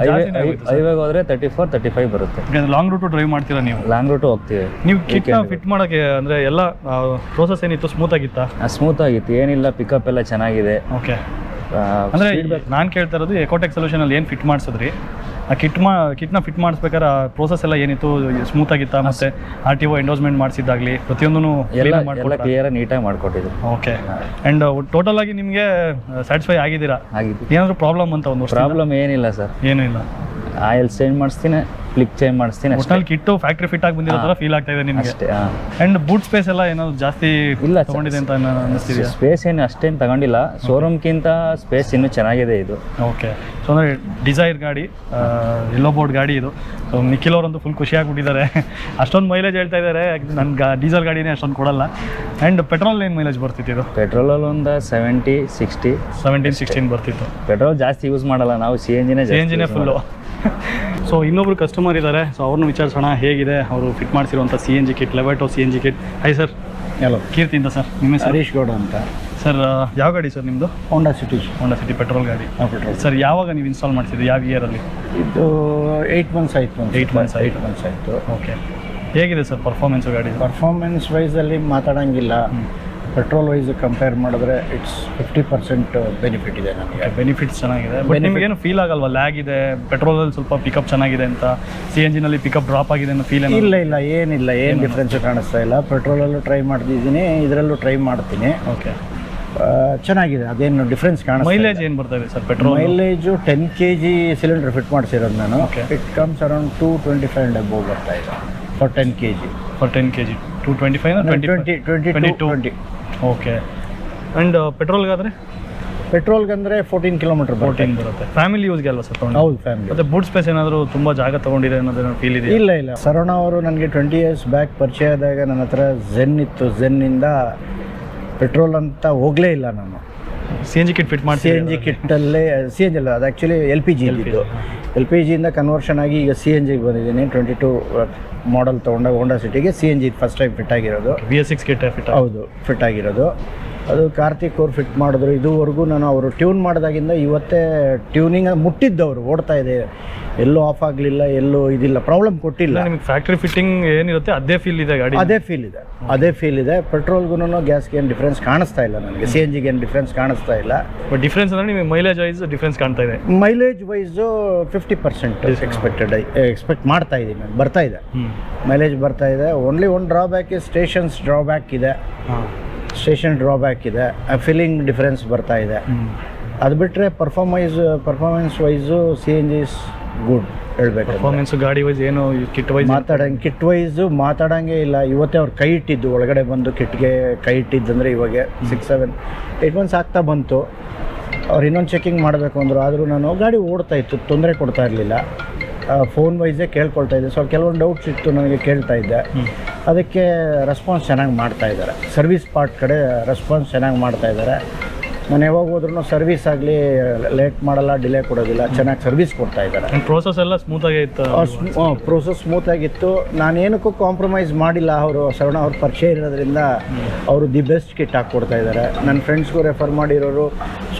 ಹೈವೇಗೆ ಹೋದರೆ 34-35 ಬರುತ್ತೆ. ಲಾಂಗ್ ರೂಟು ಡ್ರೈವ್ ಮಾಡ್ತೀರಾ ನೀವು? ಲಾಂಗ್ ರೂಟು ಹೋಗ್ತೀವಿ. ನೀವು ಕಿಟ್ನ ಫಿಟ್ ಮಾಡೋಕ್ಕೆ ಅಂದರೆ ಎಲ್ಲ ಪ್ರೋಸೆಸ್ ಏನಿತ್ತು ಸ್ಮೂತ್ ಆಗಿತ್ತಾ? ಸ್ಮೂತ್ ಆಗಿತ್ತು, ಏನಿಲ್ಲ. ಪಿಕಪ್ ಎಲ್ಲ ಚೆನ್ನಾಗಿದೆ. ಓಕೆ. ಅಂದರೆ ನಾನು ಕೇಳ್ತಾ ಇರೋದು ಎಕೋಟೆಕ್ ಸೊಲ್ಯೂಷನಲ್ಲಿ ಏನು ಫಿಟ್ ಮಾಡಿಸಿದ್ರಿ, ಆ ಕಿಟ್ನ ಫಿಟ್ ಮಾಡಿಸ್ಬೇಕಾದ್ರೆ ಪ್ರೋಸೆಸ್ ಎಲ್ಲ ಏನಿತ್ತು ಸ್ಮೂತ್ ಆಗಿತ್ತಾ? ಮತ್ತು RTO ಎಂಡೋಸ್ಮೆಂಟ್ ಮಾಡಿಸಿದ್ದಾಗಲಿ ಪ್ರತಿಯೊಂದೂ ಎಲ್ಲ ಕ್ಲಿಯರ್ ನೀಟಾಗಿ ಮಾಡಿಕೊಟ್ಟಿದ್ರು. ಓಕೆ. ಆ್ಯಂಡ್ ಟೋಟಲ್ ಆಗಿ ನಿಮಗೆ ಸ್ಯಾಟಿಸ್ಫೈ ಆಗಿದ್ದೀರಾ? ಆಗಿದ್ದು. ಏನಾದರೂ ಪ್ರಾಬ್ಲಮ್ ಅಂತ? ಒಂದು ಪ್ರಾಬ್ಲಮ್ ಏನಿಲ್ಲ ಸರ್. ಏನೂ ಇಲ್ಲ. ಆಯಿಲ್ ಚೇಂಜ್ ಮಾಡಿಸ್ತೀನಿ, ಕ್ಲಿಕ್ ಚೇಂಜ್ ಮಾಡಿಸ್ತೀನಿ. ಒಟ್ನಲ್ಲಿ ಕಿಟ್ಟು ಫ್ಯಾಕ್ಟ್ರಿ ಫಿಟ್ ಆಗಿ ಬಂದಿರೋ ಥರ ಫೀಲ್ ಆಗ್ತಾ ಇದೆ ನಿಮಗೆ? ಅಷ್ಟೇ. ಆ್ಯಂಡ್ ಬೂಟ್ ಸ್ಪೇಸ್ ಎಲ್ಲ ಏನಾದ್ರು ಜಾಸ್ತಿ ಇಲ್ಲ ತಗೊಂಡಿದೆ ಅಂತ ಅನ್ನಿಸ್ತಿದೆಯಾ? ಸ್ಪೇಸ್ ಏನು ಅಷ್ಟೇನು ತಗೊಂಡಿಲ್ಲ. ಶೋರೂಮ್ಗಿಂತ ಸ್ಪೇಸ್ ಇನ್ನೂ ಚೆನ್ನಾಗಿದೆ ಇದು. ಓಕೆ. ಸೊ ಅಂದರೆ ಡಿಸೈರ್ ಗಾಡಿ, ಎಲ್ಲೋ ಬೋರ್ಡ್ ಗಾಡಿ ಇದು. ಸೊ ನಿಖಿಲ್ ಅವರಂತೂ ಫುಲ್ ಖುಷಿಯಾಗಿಬಿಟ್ಟಿದ್ದಾರೆ. ಅಷ್ಟೊಂದು ಮೈಲೇಜ್ ಹೇಳ್ತಾ ಇದ್ದಾರೆ. ನನ್ನ ಡೀಸೆಲ್ ಗಾಡಿನೇ ಅಷ್ಟೊಂದು ಕೊಡಲ್ಲ. ಆ್ಯಂಡ್ ಪೆಟ್ರೋಲ್ ಏನು ಮೈಲೇಜ್ ಬರ್ತಿತ್ತು ಇದು? ಪೆಟ್ರೋಲಲ್ಲಿ ಒಂದು 70-60 17-16 ಬರ್ತಿತ್ತು. ಪೆಟ್ರೋಲ್ ಜಾಸ್ತಿ ಯೂಸ್ ಮಾಡಲ್ಲ ನಾವು, CNGನೇ ಫುಲ್ಲು. ಸೊ ಇನ್ನೊಬ್ರು ಕಸ್ಟಮರ್ ಇದ್ದಾರೆ. ಸೊ ಅವ್ರನ್ನ ವಿಚಾರಿಸೋಣ ಹೇಗಿದೆ ಅವರು ಫಿಟ್ ಮಾಡಿಸಿರುವಂಥ CNG kit, Lovato CNG kit. Hi sir. Hello. ಕೀರ್ತಿಯಿಂದ ಸರ್. ನಿಮ್ಮ ಹೆಸರು? ಹರೀಶ್ ಗೌಡ ಅಂತ. ಸರ್ ಯಾವ ಗಾಡಿ ಸರ್ ನಿಮ್ಮದು? ಹೋಂಡಾ ಸಿಟಿ ಪೆಟ್ರೋಲ್ ಗಾಡಿ. ಪೆಟ್ರೋಲ್. ಸರ್ ಯಾವಾಗ ನೀವು ಇನ್ಸ್ಟಾಲ್ ಮಾಡಿಸಿದ್ರಿ, ಯಾವ ಇಯರಲ್ಲಿ? ಇದು 8 months ಆಯಿತು. 8 months ಆಯಿತು. ಓಕೆ. ಹೇಗಿದೆ ಸರ್ ಪರ್ಫಾರ್ಮೆನ್ಸು ಗಾಡಿ? ಪರ್ಫಾರ್ಮೆನ್ಸ್ ವೈಸಲ್ಲಿ ಮಾತಾಡೋಂಗಿಲ್ಲ. ಪೆಟ್ರೋಲ್ ವೈಸ್ ಕಂಪೇರ್ ಮಾಡಿದ್ರೆ ಇಟ್ಸ್ 50% ಬೆನಿಫಿಟ್ ಇದೆ ನನಗೆ. ಬೆನಿಫಿಟ್ಸ್ ಚೆನ್ನಾಗಿದೆ. ಬಟ್ ನಿಮಗೇನು ಫೀಲ್ ಆಗಲ್ವಾ ಲ್ಯಾಗ್ ಇದೆ? ಪೆಟ್ರೋಲಲ್ಲಿ ಸ್ವಲ್ಪ ಪಿಕಪ್ ಚೆನ್ನಾಗಿದೆ ಅಂತ, CNGನಲ್ಲಿ ಪಿಕಪ್ ಡ್ರಾಪ್ ಆಗಿದೆ ಅನ್ನೋ ಫೀಲ್? ಇಲ್ಲ ಏನಿಲ್ಲ, ಏನು ಡಿಫ್ರೆನ್ಸು ಕಾಣಿಸ್ತಾ ಇಲ್ಲ. ಪೆಟ್ರೋಲಲ್ಲೂ ಟ್ರೈ ಮಾಡ್ತಿದ್ದೀನಿ, ಇದರಲ್ಲೂ ಟ್ರೈ ಮಾಡ್ತೀನಿ. ಓಕೆ. ಚೆನ್ನಾಗಿದೆ, ಅದೇನು ಡಿಫ್ರೆನ್ಸ್ ಕಾಣಿಸ್ತಾ. ಮೈಲೇಜ್ ಏನು ಬರ್ತಾ ಇದೆ sir petrol? Mileage 10 kg cylinder fit ಮಾಡಿಸಿರೋದು ನಾನು. It comes around 225 and above ಬರ್ತಾ ಇದೆ ಫಾರ್ 10 kg. 225 20. ಓಕೆ. ಆ್ಯಂಡ್ ಪೆಟ್ರೋಲ್ಗಾದರೆ? ಪೆಟ್ರೋಲ್ಗಂದರೆ 14 kilometer 14 ಬರುತ್ತೆ. ಫ್ಯಾಮಿಲಿ ಯೂಸ್ಗೆ ಅಲ್ವಾ ಸರ್? ಹೌದು, ಫ್ಯಾಮಿಲಿ. ಮತ್ತು ಬೂಟ್ ಸ್ಪೇಸ್ ಏನಾದರೂ ತುಂಬ ಜಾಗ ತೊಗೊಂಡಿದೆ ಅನ್ನೋದೇನೋ ಫೀಲ್ ಇದೆ? ಇಲ್ಲ. ಸರವಣ ಅವರು ನನಗೆ 20 years ಬ್ಯಾಕ್ ಪರಿಚಯ ಆದಾಗ ನನ್ನ ಹತ್ರ ಝೆನ್ ಇತ್ತು. ಝೆನ್ನಿಂದ ಪೆಟ್ರೋಲ್ ಅಂತ ಹೋಗಲೇ ಇಲ್ಲ ನಾನು. CNG ಕಿಟ್ ಫಿಟ್ ಮಾಡಿ? CNG ಕಿಟ್ಟಲ್ಲೇ CNG ಅಲ್ಲ, ಅದು ಆ್ಯಕ್ಚುಲಿ LPG ಇದ್ದು. LPGಯಿಂದ ಕನ್ವರ್ಷನ್ ಆಗಿ ಈಗ CNGಗೆ ಬಂದಿದ್ದೀನಿ. 22 ಮಾಡೆಲ್ ತೊಗೊಂಡಾಗ ಹೋಂಡಾ ಸಿಟಿಗೆ CNG ಫಸ್ಟ್ ಟೈಮ್ ಫಿಟ್ ಆಗಿರೋದು. BS6 kit fit? ಹೌದು, ಫಿಟ್ ಆಗಿರೋದು. ಅದು ಕಾರ್ತಿಕ್ ಅವ್ರು ಫಿಟ್ ಮಾಡಿದ್ರು. ಇದುವರೆಗೂ ನಾನು ಅವರು ಟ್ಯೂನ್ ಮಾಡಿದಾಗಿಂದ ಇವತ್ತೇ ಟ್ಯೂನಿಂಗ್ ಮುಟ್ಟಿದ್ದವರು ಓಡ್ತಾ ಇದೆ. ಎಲ್ಲೂ ಆಫ್ ಆಗಲಿಲ್ಲ, ಎಲ್ಲೂ ಇದಿಲ್ಲ, ಪ್ರಾಬ್ಲಮ್ ಕೊಟ್ಟಿಲ್ಲ. ನಿಮಗೆ ಫ್ಯಾಕ್ಟ್ರಿ ಫಿಟ್ಟಿಂಗ್ ಏನಿರುತ್ತೆ ಅದೇ ಫೀಲ್ ಇದೆ ಗಾಡಿ? ಅದೇ ಫೀಲ್ ಇದೆ. ಪೆಟ್ರೋಲ್ಗೂ ಗ್ಯಾಸ್ಗೆ ಏನು ಡಿಫ್ರೆನ್ಸ್ ಕಾಣಿಸ್ತಾ ಇಲ್ಲ ನನಗೆ. CNGಗೆ ಏನು ಡಿಫ್ರೆನ್ಸ್ ಕಾಣಿಸ್ತಾ ಇಲ್ಲ. ಬಟ್ ಡಿಫ್ರೆನ್ಸ್ ಅಂದರೆ ನಿಮಗೆ ಮೈಲೇಜ್ ವೈಸ್ ಡಿಫ್ರೆನ್ಸ್ ಕಾಣ್ತಾ ಇದೆ? ಮೈಲೇಜ್ ವೈಸು 50% ಎಕ್ಸ್ಪೆಕ್ಟ್ ಮಾಡ್ತಾ ಇದ್ದೀನಿ ನಾನು. ಬರ್ತಾ ಇದೆ ಮೈಲೇಜ್, ಬರ್ತಾ ಇದೆ. ಓನ್ಲಿ ಒಂದು ಡ್ರಾಬ್ಯಾಕ್ ಸ್ಟೇಷನ್ಸ್ ಡ್ರಾಬ್ಯಾಕ್ ಇದೆ. ಸ್ಟೇಷನ್ ಡ್ರಾಬ್ಯಾಕ್ ಇದೆ. ಫಿಲ್ಲಿಂಗ್ ಡಿಫ್ರೆನ್ಸ್ ಬರ್ತಾ ಇದೆ. ಅದು ಬಿಟ್ಟರೆ performance wise CNG is good ಹೇಳ್ಬೇಕು. ಪರ್ಫಾರ್ಮೆನ್ಸ್ ಗಾಡಿ ವೈಸ್ ಏನು ಕಿಟ್ ವೈಸ್ ಕಿಟ್ ವೈಸು ಮಾತಾಡೋಂಗೆ ಇಲ್ಲ. ಇವತ್ತೇ ಅವ್ರು ಕೈ ಇಟ್ಟಿದ್ದು, ಒಳಗಡೆ ಬಂದು ಕಿಟ್ಗೆ ಕೈ ಇಟ್ಟಿದ್ದಂದರೆ ಇವಾಗ 6-7-8 months ಆಗ್ತಾ ಬಂತು. ಅವ್ರು ಇನ್ನೊಂದು ಚೆಕಿಂಗ್ ಮಾಡಬೇಕು ಅಂದರು. ಆದರೂ ನಾನು ಗಾಡಿ ಓಡ್ತಾ ಇತ್ತು, ತೊಂದರೆ ಕೊಡ್ತಾ ಇರಲಿಲ್ಲ. ಫೋನ್ ವೈಸೇ ಕೇಳ್ಕೊಳ್ತಾ ಇದ್ದೆ. ಸೊ ಕೆಲವೊಂದು ಡೌಟ್ಸ್ ಇತ್ತು ನನಗೆ, ಕೇಳ್ತಾ ಇದ್ದೆ. ಅದಕ್ಕೆ ರೆಸ್ಪಾನ್ಸ್ ಚೆನ್ನಾಗಿ ಮಾಡ್ತಾ ಇದ್ದಾರೆ. ಸರ್ವಿಸ್ ಪಾರ್ಟ್ ಕಡೆ ರೆಸ್ಪಾನ್ಸ್ ಚೆನ್ನಾಗಿ ಮಾಡ್ತಾ ಇದ್ದಾರೆ. ನಾನು ಯಾವಾಗ ಹೋದ್ರೂ ಸರ್ವಿಸ್ ಆಗಲಿ ಲೇಟ್ ಮಾಡಲ್ಲ, ಡಿಲೇ ಕೊಡೋದಿಲ್ಲ, ಚೆನ್ನಾಗಿ ಸರ್ವಿಸ್ ಕೊಡ್ತಾ ಇದ್ದಾರೆ. ಪ್ರೋಸೆಸ್ ಎಲ್ಲ ಸ್ಮೂತಾಗಿ ಇತ್ತು? ಪ್ರೋಸೆಸ್ ಸ್ಮೂತಾಗಿತ್ತು. ನಾನೇನಕ್ಕೂ ಕಾಂಪ್ರಮೈಸ್ ಮಾಡಿಲ್ಲ. ಅವರು ಶರಣ ಅವ್ರ ಪರಿಚಯ ಇರೋದ್ರಿಂದ ಅವರು ದಿ ಬೆಸ್ಟ್ ಕಿಟ್ ಹಾಕ್ಕೊಡ್ತಾ ಇದ್ದಾರೆ. ನನ್ನ ಫ್ರೆಂಡ್ಸ್ಗೂ ರೆಫರ್ ಮಾಡಿರೋರು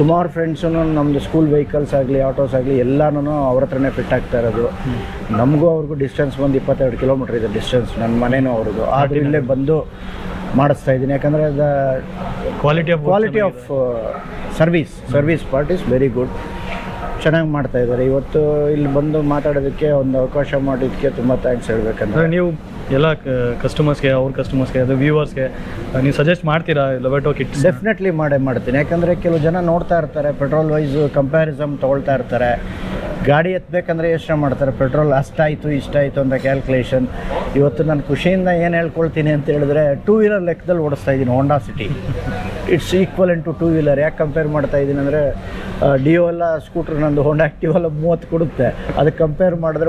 ಸುಮಾರು ಫ್ರೆಂಡ್ಸೂ ನಮ್ಮದು ಸ್ಕೂಲ್ ವೆಹಿಕಲ್ಸ್ ಆಗಲಿ ಆಟೋಸ್ ಆಗಲಿ ಎಲ್ಲನೂ ಅವ್ರ ಹತ್ರನೇ ಫಿಟ್ ಆಗ್ತಾ ಇರೋದು. ನಮಗೂ ಅವ್ರಿಗೂ ಡಿಸ್ಟೆನ್ಸ್ ಬಂದು 22 ಕಿಲೋಮೀಟ್ರ್ ಇದೆ ಡಿಸ್ಟೆನ್ಸ್, ನನ್ನ ಮನೆಯೂ ಅವ್ರದ್ದು. ಆದರೂ ಇಲ್ಲೇ ಬಂದು ಮಾಡಿಸ್ತಾ ಇದ್ದೀನಿ. ಯಾಕಂದರೆ quality of service part is very good. ಚೆನ್ನಾಗಿ ಮಾಡ್ತಾ ಇದ್ದಾರೆ. ಇವತ್ತು ಇಲ್ಲಿ ಬಂದು ಮಾತಾಡೋದಕ್ಕೆ ಒಂದು ಅವಕಾಶ ಮಾಡಿದ್ದಕ್ಕೆ ತುಂಬ ಥ್ಯಾಂಕ್ಸ್ ಹೇಳ್ಬೇಕಂದ್ರೆ. ನೀವು ಎಲ್ಲ ಕಸ್ಟಮರ್ಸ್ಗೆ, ಅವ್ರ ಕಸ್ಟಮರ್ಸ್ಗೆ, ಅದು ವ್ಯೂವರ್ಸ್ಗೆ ನೀವು ಸಜೆಸ್ಟ್ ಮಾಡ್ತೀರಾ ಲೊಬ್ಯಾಟೊ ಕಿಟ್? ಡೆಫಿನೆಟ್ಲಿ ಮಾಡ್ತೀನಿ. ಯಾಕಂದರೆ ಕೆಲವು ಜನ ನೋಡ್ತಾ ಇರ್ತಾರೆ, ಪೆಟ್ರೋಲ್ ವೈಸು ಕಂಪ್ಯಾರಿಸಮ್ ತೊಗೊಳ್ತಾ ಇರ್ತಾರೆ. ಗಾಡಿ ಎತ್ತಬೇಕಂದ್ರೆ ಯೋಚನೆ ಮಾಡ್ತಾರೆ, ಪೆಟ್ರೋಲ್ ಅಷ್ಟಾಯಿತು ಇಷ್ಟಾಯಿತು ಅಂತ ಕ್ಯಾಲ್ಕುಲೇಷನ್. ಇವತ್ತು ನಾನು ಖುಷಿಯಿಂದ ಏನು ಹೇಳ್ಕೊಳ್ತೀನಿ ಅಂತ ಹೇಳಿದ್ರೆ, 2 ವೀಲರ್ ಲೆಕ್ಕದಲ್ಲಿ ಓಡಿಸ್ತಾ ಇದ್ದೀನಿ Honda City. It's equivalent to 2 wheeler. ಯಾಕೆ ಕಂಪೇರ್ ಮಾಡ್ತಾ ಇದ್ದೀನಿ ಅಂದರೆ, ಡಿಯೋ ಎಲ್ಲ ಸ್ಕೂಟ್ರ್ ನಂದು ಹೋಂಡಾ ಆ್ಯಕ್ಟಿವ್ ಎಲ್ಲ 30 ಕೊಡುತ್ತೆ. ಅದಕ್ಕೆ ಕಂಪೇರ್ ಮಾಡಿದ್ರೆ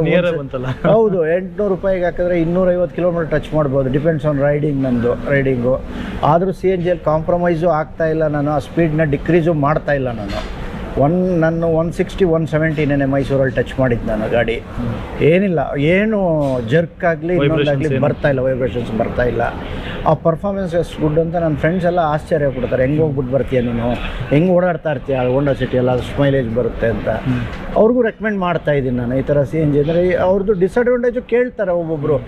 ಹೌದು 800 ರೂಪಾಯಿಗೆ ಹಾಕಿದ್ರೆ 250 ಕಿಲೋಮೀಟರ್ ಟಚ್ ಮಾಡ್ಬೋದು. Depends on riding. ಆದರೂ CNGಯಲ್ಲಿ ಕಾಂಪ್ರಮೈಸು ಆಗ್ತಾ ಇಲ್ಲ ನಾನು. ಆ ಸ್ಪೀಡ್ನ ಡಿಕ್ರೀಸು ಮಾಡ್ತಾ ಇಲ್ಲ ನಾನು. ನಾನು 160 170 ಮೈಸೂರಲ್ಲಿ ಟಚ್ ಮಾಡಿದ್ದು ನಾನು ಗಾಡಿ. ಏನಿಲ್ಲ, ಏನು ಜರ್ಕ್ ಆಗಲಿ ಇನ್ನೊಂದಾಗಲಿ ಬರ್ತಾ ಇಲ್ಲ, ವೈಬ್ರೇಷನ್ಸ್ ಬರ್ತಾ ಇಲ್ಲ. ಆ ಪರ್ಫಾರ್ಮೆನ್ಸ್ ಎಷ್ಟು ಗುಡ್ ಅಂತ ನನ್ನ ಫ್ರೆಂಡ್ಸ್ ಎಲ್ಲ ಆಶ್ಚರ್ಯ ಪಡ್ತಾರೆ. ಹೆಂಗೆ ಹೋಗ್ಬಿಟ್ಟು ಬರ್ತೀಯ ನೀನು, ಹೆಂಗೆ ಓಡಾಡ್ತಾ ಇರ್ತೀಯ ಹೋಂಡಾ ಸಿಟಿ ಎಲ್ಲ, ಮೈಲೇಜ್ ಬರುತ್ತೆ ಅಂತ. ಅವ್ರಿಗೂ ರೆಕಮೆಂಡ್ ಮಾಡ್ತಾ ಇದ್ದೀನಿ ನಾನು. ಈ ಥರ CNG ಅಂದರೆ ಅವ್ರದ್ದು ಡಿಸಡ್ವಾಂಟೇಜು ಕೇಳ್ತಾರೆ ಒಬ್ಬೊಬ್ಬರು.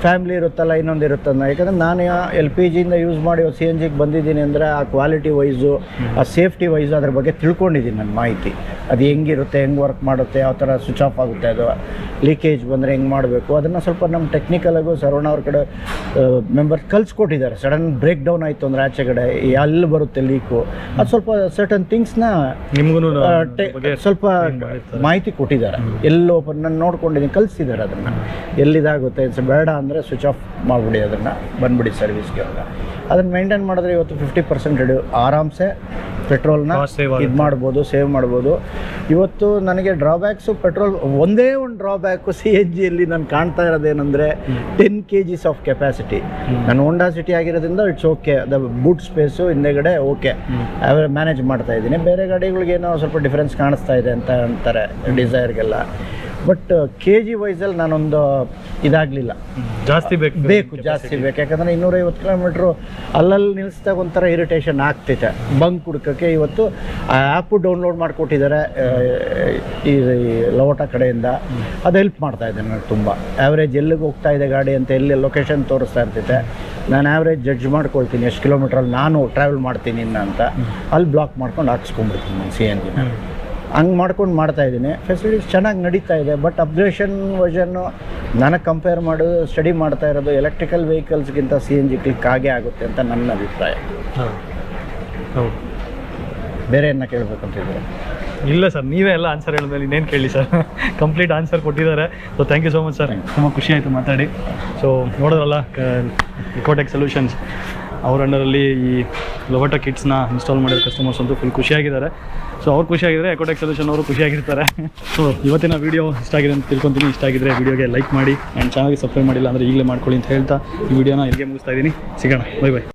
ಫ್ಯಾಮ್ಲಿ ಇರುತ್ತಲ್ಲ, ಇನ್ನೊಂದು ಇರುತ್ತಲ್ಲ. ಯಾಕಂದರೆ ನಾನು LPGಯಿಂದ ಯೂಸ್ ಮಾಡಿ CNGಗೆ ಬಂದಿದ್ದೀನಿ ಅಂದರೆ ಆ ಕ್ವಾಲಿಟಿ ವೈಸು, ಆ ಸೇಫ್ಟಿ ವೈಸು ಅದ್ರ ಬಗ್ಗೆ ತಿಳ್ಕೊಂಡಿದ್ದೀನಿ ನನ್ನ ಮಾಹಿತಿ. ಅದು ಹೆಂಗಿರುತ್ತೆ, ಹೆಂಗೆ ವರ್ಕ್ ಮಾಡುತ್ತೆ, ಯಾವ ಥರ ಸ್ವಿಚ್ ಆಫ್ ಆಗುತ್ತೆ, ಅದು ಲೀಕೇಜ್ ಬಂದರೆ ಹೆಂಗೆ ಮಾಡಬೇಕು, ಅದನ್ನು ಸ್ವಲ್ಪ ನಮ್ಮ ಟೆಕ್ನಿಕಲಾಗೂ ಸರವಣ ಅವ್ರ ಕಡೆ ಮೆಂಬರ್ಸ್ ಕಲಿಸ್ಕೊಟ್ಟಿದ್ದಾರೆ. ಸಡನ್ ಬ್ರೇಕ್ ಡೌನ್ ಆಯಿತು ಅಂದರೆ ಆಚೆ ಕಡೆ ಎಲ್ಲಿ ಬರುತ್ತೆ ಲೀಕು, ಅದು ಸ್ವಲ್ಪ ಸರ್ಟನ್ ಥಿಂಗ್ಸ್ನ ಸ್ವಲ್ಪ ಮಾಹಿತಿ ಕೊಟ್ಟಿದ್ದಾರೆ. ಎಲ್ಲೋ ನಾನು ನೋಡ್ಕೊಂಡಿದ್ದೀನಿ, ಕಲಿಸಿದ್ದಾರೆ ಅದನ್ನು. ಎಲ್ಲಿದಾಗುತ್ತೆ ಬೇಡ ಅಂದರೆ ಸ್ವಿಚ್ ಆಫ್ ಮಾಡಿಬಿಡಿ, ಅದನ್ನು ಬಂದುಬಿಡಿ ಸರ್ವಿಸ್ಗೆ ಅಂತ. ಅದನ್ನು ಮೇಂಟೈನ್ ಮಾಡಿದ್ರೆ ಇವತ್ತು 50% ಆರಾಮ್ಸೆ ಪೆಟ್ರೋಲ್ನ ಇದು ಮಾಡ್ಬೋದು, ಸೇವ್ ಮಾಡ್ಬೋದು. ಇವತ್ತು ನನಗೆ ಡ್ರಾಬ್ಯಾಕ್ಸು ಪೆಟ್ರೋಲ್ ಒಂದೇ ಒಂದು ಡ್ರಾಬ್ಯಾಕು CNGಯಲ್ಲಿ ನಾನು ಕಾಣ್ತಾ ಇರೋದೇನೆಂದರೆ 10 kgs ಆಫ್ ಕೆಪಾಸಿಟಿ. ನಾನು ಹೋಂಡಾ ಸಿಟಿ ಆಗಿರೋದ್ರಿಂದ ಇಟ್ಸ್ ಓಕೆ, ಅದು ಬೂಟ್ ಸ್ಪೇಸು ಹಿಂದೆಗಡೆ ಓಕೆ ಮ್ಯಾನೇಜ್ ಮಾಡ್ತಾ ಇದ್ದೀನಿ. ಬೇರೆ ಗಾಡಿಗಳಿಗೇನೋ ಸ್ವಲ್ಪ ಡಿಫ್ರೆನ್ಸ್ ಕಾಣಿಸ್ತಾ ಇದೆ ಅಂತ ಅಂತಾರೆ ಡಿಸೈರ್ಗೆಲ್ಲ. ಬಟ್ KG ವೈಸಲ್ಲಿ ನಾನೊಂದು ಇದಾಗಲಿಲ್ಲ, ಜಾಸ್ತಿ ಬೇಕು. ಯಾಕಂದರೆ 250 ಕಿಲೋಮೀಟ್ರು ಅಲ್ಲಲ್ಲಿ ನಿಲ್ಲಿಸಿದಾಗ ಒಂಥರ ಇರಿಟೇಷನ್ ಆಗ್ತೈತೆ ಬಂಕ್ ಹುಡ್ಕೋಕ್ಕೆ. ಇವತ್ತು ಆ ಆ್ಯಪು ಡೌನ್ಲೋಡ್ ಮಾಡಿಕೊಟ್ಟಿದ್ದಾರೆ ಈ ಲವೋಟಾ ಕಡೆಯಿಂದ. ಅದು ಹೆಲ್ಪ್ ಮಾಡ್ತಾಯಿದೆ ನನಗೆ ತುಂಬ. ಆ್ಯಾವ್ರೇಜ್ ಎಲ್ಲಿಗೆ ಹೋಗ್ತಾ ಇದೆ ಗಾಡಿ ಅಂತ ಎಲ್ಲಿ ಲೊಕೇಶನ್ ತೋರಿಸ್ತಾ ಇರ್ತೈತೆ. ನಾನು ಆ್ಯಾವ್ರೇಜ್ ಜಡ್ಜ್ ಮಾಡ್ಕೊಳ್ತೀನಿ, ಎಷ್ಟು ಕಿಲೋಮೀಟ್ರಲ್ಲಿ ನಾನು ಟ್ರಾವೆಲ್ ಮಾಡ್ತೀನಿ ಇನ್ನು ಅಂತ. ಅಲ್ಲಿ ಬ್ಲಾಕ್ ಮಾಡ್ಕೊಂಡು ಹಾಕ್ಸ್ಕೊಂಡ್ಬಿಡ್ತೀನಿ ನಾನು CNGನ. ಹಂಗೆ ಮಾಡ್ಕೊಂಡು ಮಾಡ್ತಾಯಿದ್ದೀನಿ. ಫೆಸಿಲಿಟೀಸ್ ಚೆನ್ನಾಗಿ ನಡೀತಾ ಇದೆ. ಬಟ್ ಅಪ್ಗ್ರೇಷನ್ ವರ್ಷನ್ನು ನನಗೆ ಕಂಪೇರ್ ಮಾಡೋದು, ಸ್ಟಡಿ ಮಾಡ್ತಾ ಇರೋದು ಎಲೆಕ್ಟ್ರಿಕಲ್ ವೆಹಿಕಲ್ಸ್ಗಿಂತ CNG ಕ್ಲಿಕ್ ಆಗೇ ಆಗುತ್ತೆ ಅಂತ ನನ್ನ ಅಭಿಪ್ರಾಯ. ಹೌದು, ಬೇರೆ ಏನ ಕೇಳಬೇಕಂತಿದ್ರೆ? ಇಲ್ಲ ಸರ್, ನೀವೇ ಎಲ್ಲ ಆನ್ಸರ್ ಹೇಳಿದ್ಮೇಲೆ ಇನ್ನೇನು ಕೇಳಿ ಸರ್. ಕಂಪ್ಲೀಟ್ ಆನ್ಸರ್ ಕೊಟ್ಟಿದ್ದಾರೆ. So thank you so much sir, ತುಂಬ ಖುಷಿ ಆಯಿತು ಮಾತಾಡಿ. ಸೊ ನೋಡೋದಲ್ಲ, ಇಕೋಟೆಕ್ ಸೊಲ್ಯೂಷನ್ಸ್ ಅವ್ರ ಅಂಡರಲ್ಲಿ ಈ ಲೊಬಾಟೊ ಕಿಟ್ಸ್ನ ಇನ್ಸ್ಟಾಲ್ ಮಾಡಿರೋ ಕಸ್ಟಮರ್ಸ್ ಅಂತೂ ಫುಲ್ ಖುಷಿಯಾಗಿದ್ದಾರೆ. ಸೊ ಅವ್ರು ಖುಷಿಯಾಗಿದ್ದಾರೆ, ಎಕೋಟೆಕ್ ಸೊಲ್ಯೂಷನ್ ಅವರು ಖುಷಿಯಾಗಿರ್ತಾರೆ. ಸೊ ಇವತ್ತಿನ ವೀಡಿಯೋ ಇಷ್ಟ ಆಗಿದೆ ಅಂತ ತಿಳ್ಕೊತೀನಿ. ಇಷ್ಟ ಆಗಿದ್ರೆ ವಿಡಿಯೋಗೆ ಲೈಕ್ ಮಾಡಿ ಆ್ಯಂಡ್ ಚಾನಲ್ಗೆ ಸಬ್ಸ್ಕ್ರೈಬ್ ಮಾಡಿಲ್ಲ ಅಂದರೆ ಈಗಲೇ ಮಾಡ್ಕೊಳ್ಳಿ ಅಂತ ಹೇಳ್ತಾ ಈ ವಿಡಿಯೋನ ಇಲ್ಲಿಗೆ ಮುಗಿಸ್ತಾ ಇದ್ದೀನಿ. ಸಿಗೋಣ, ಬೈ ಬೈ.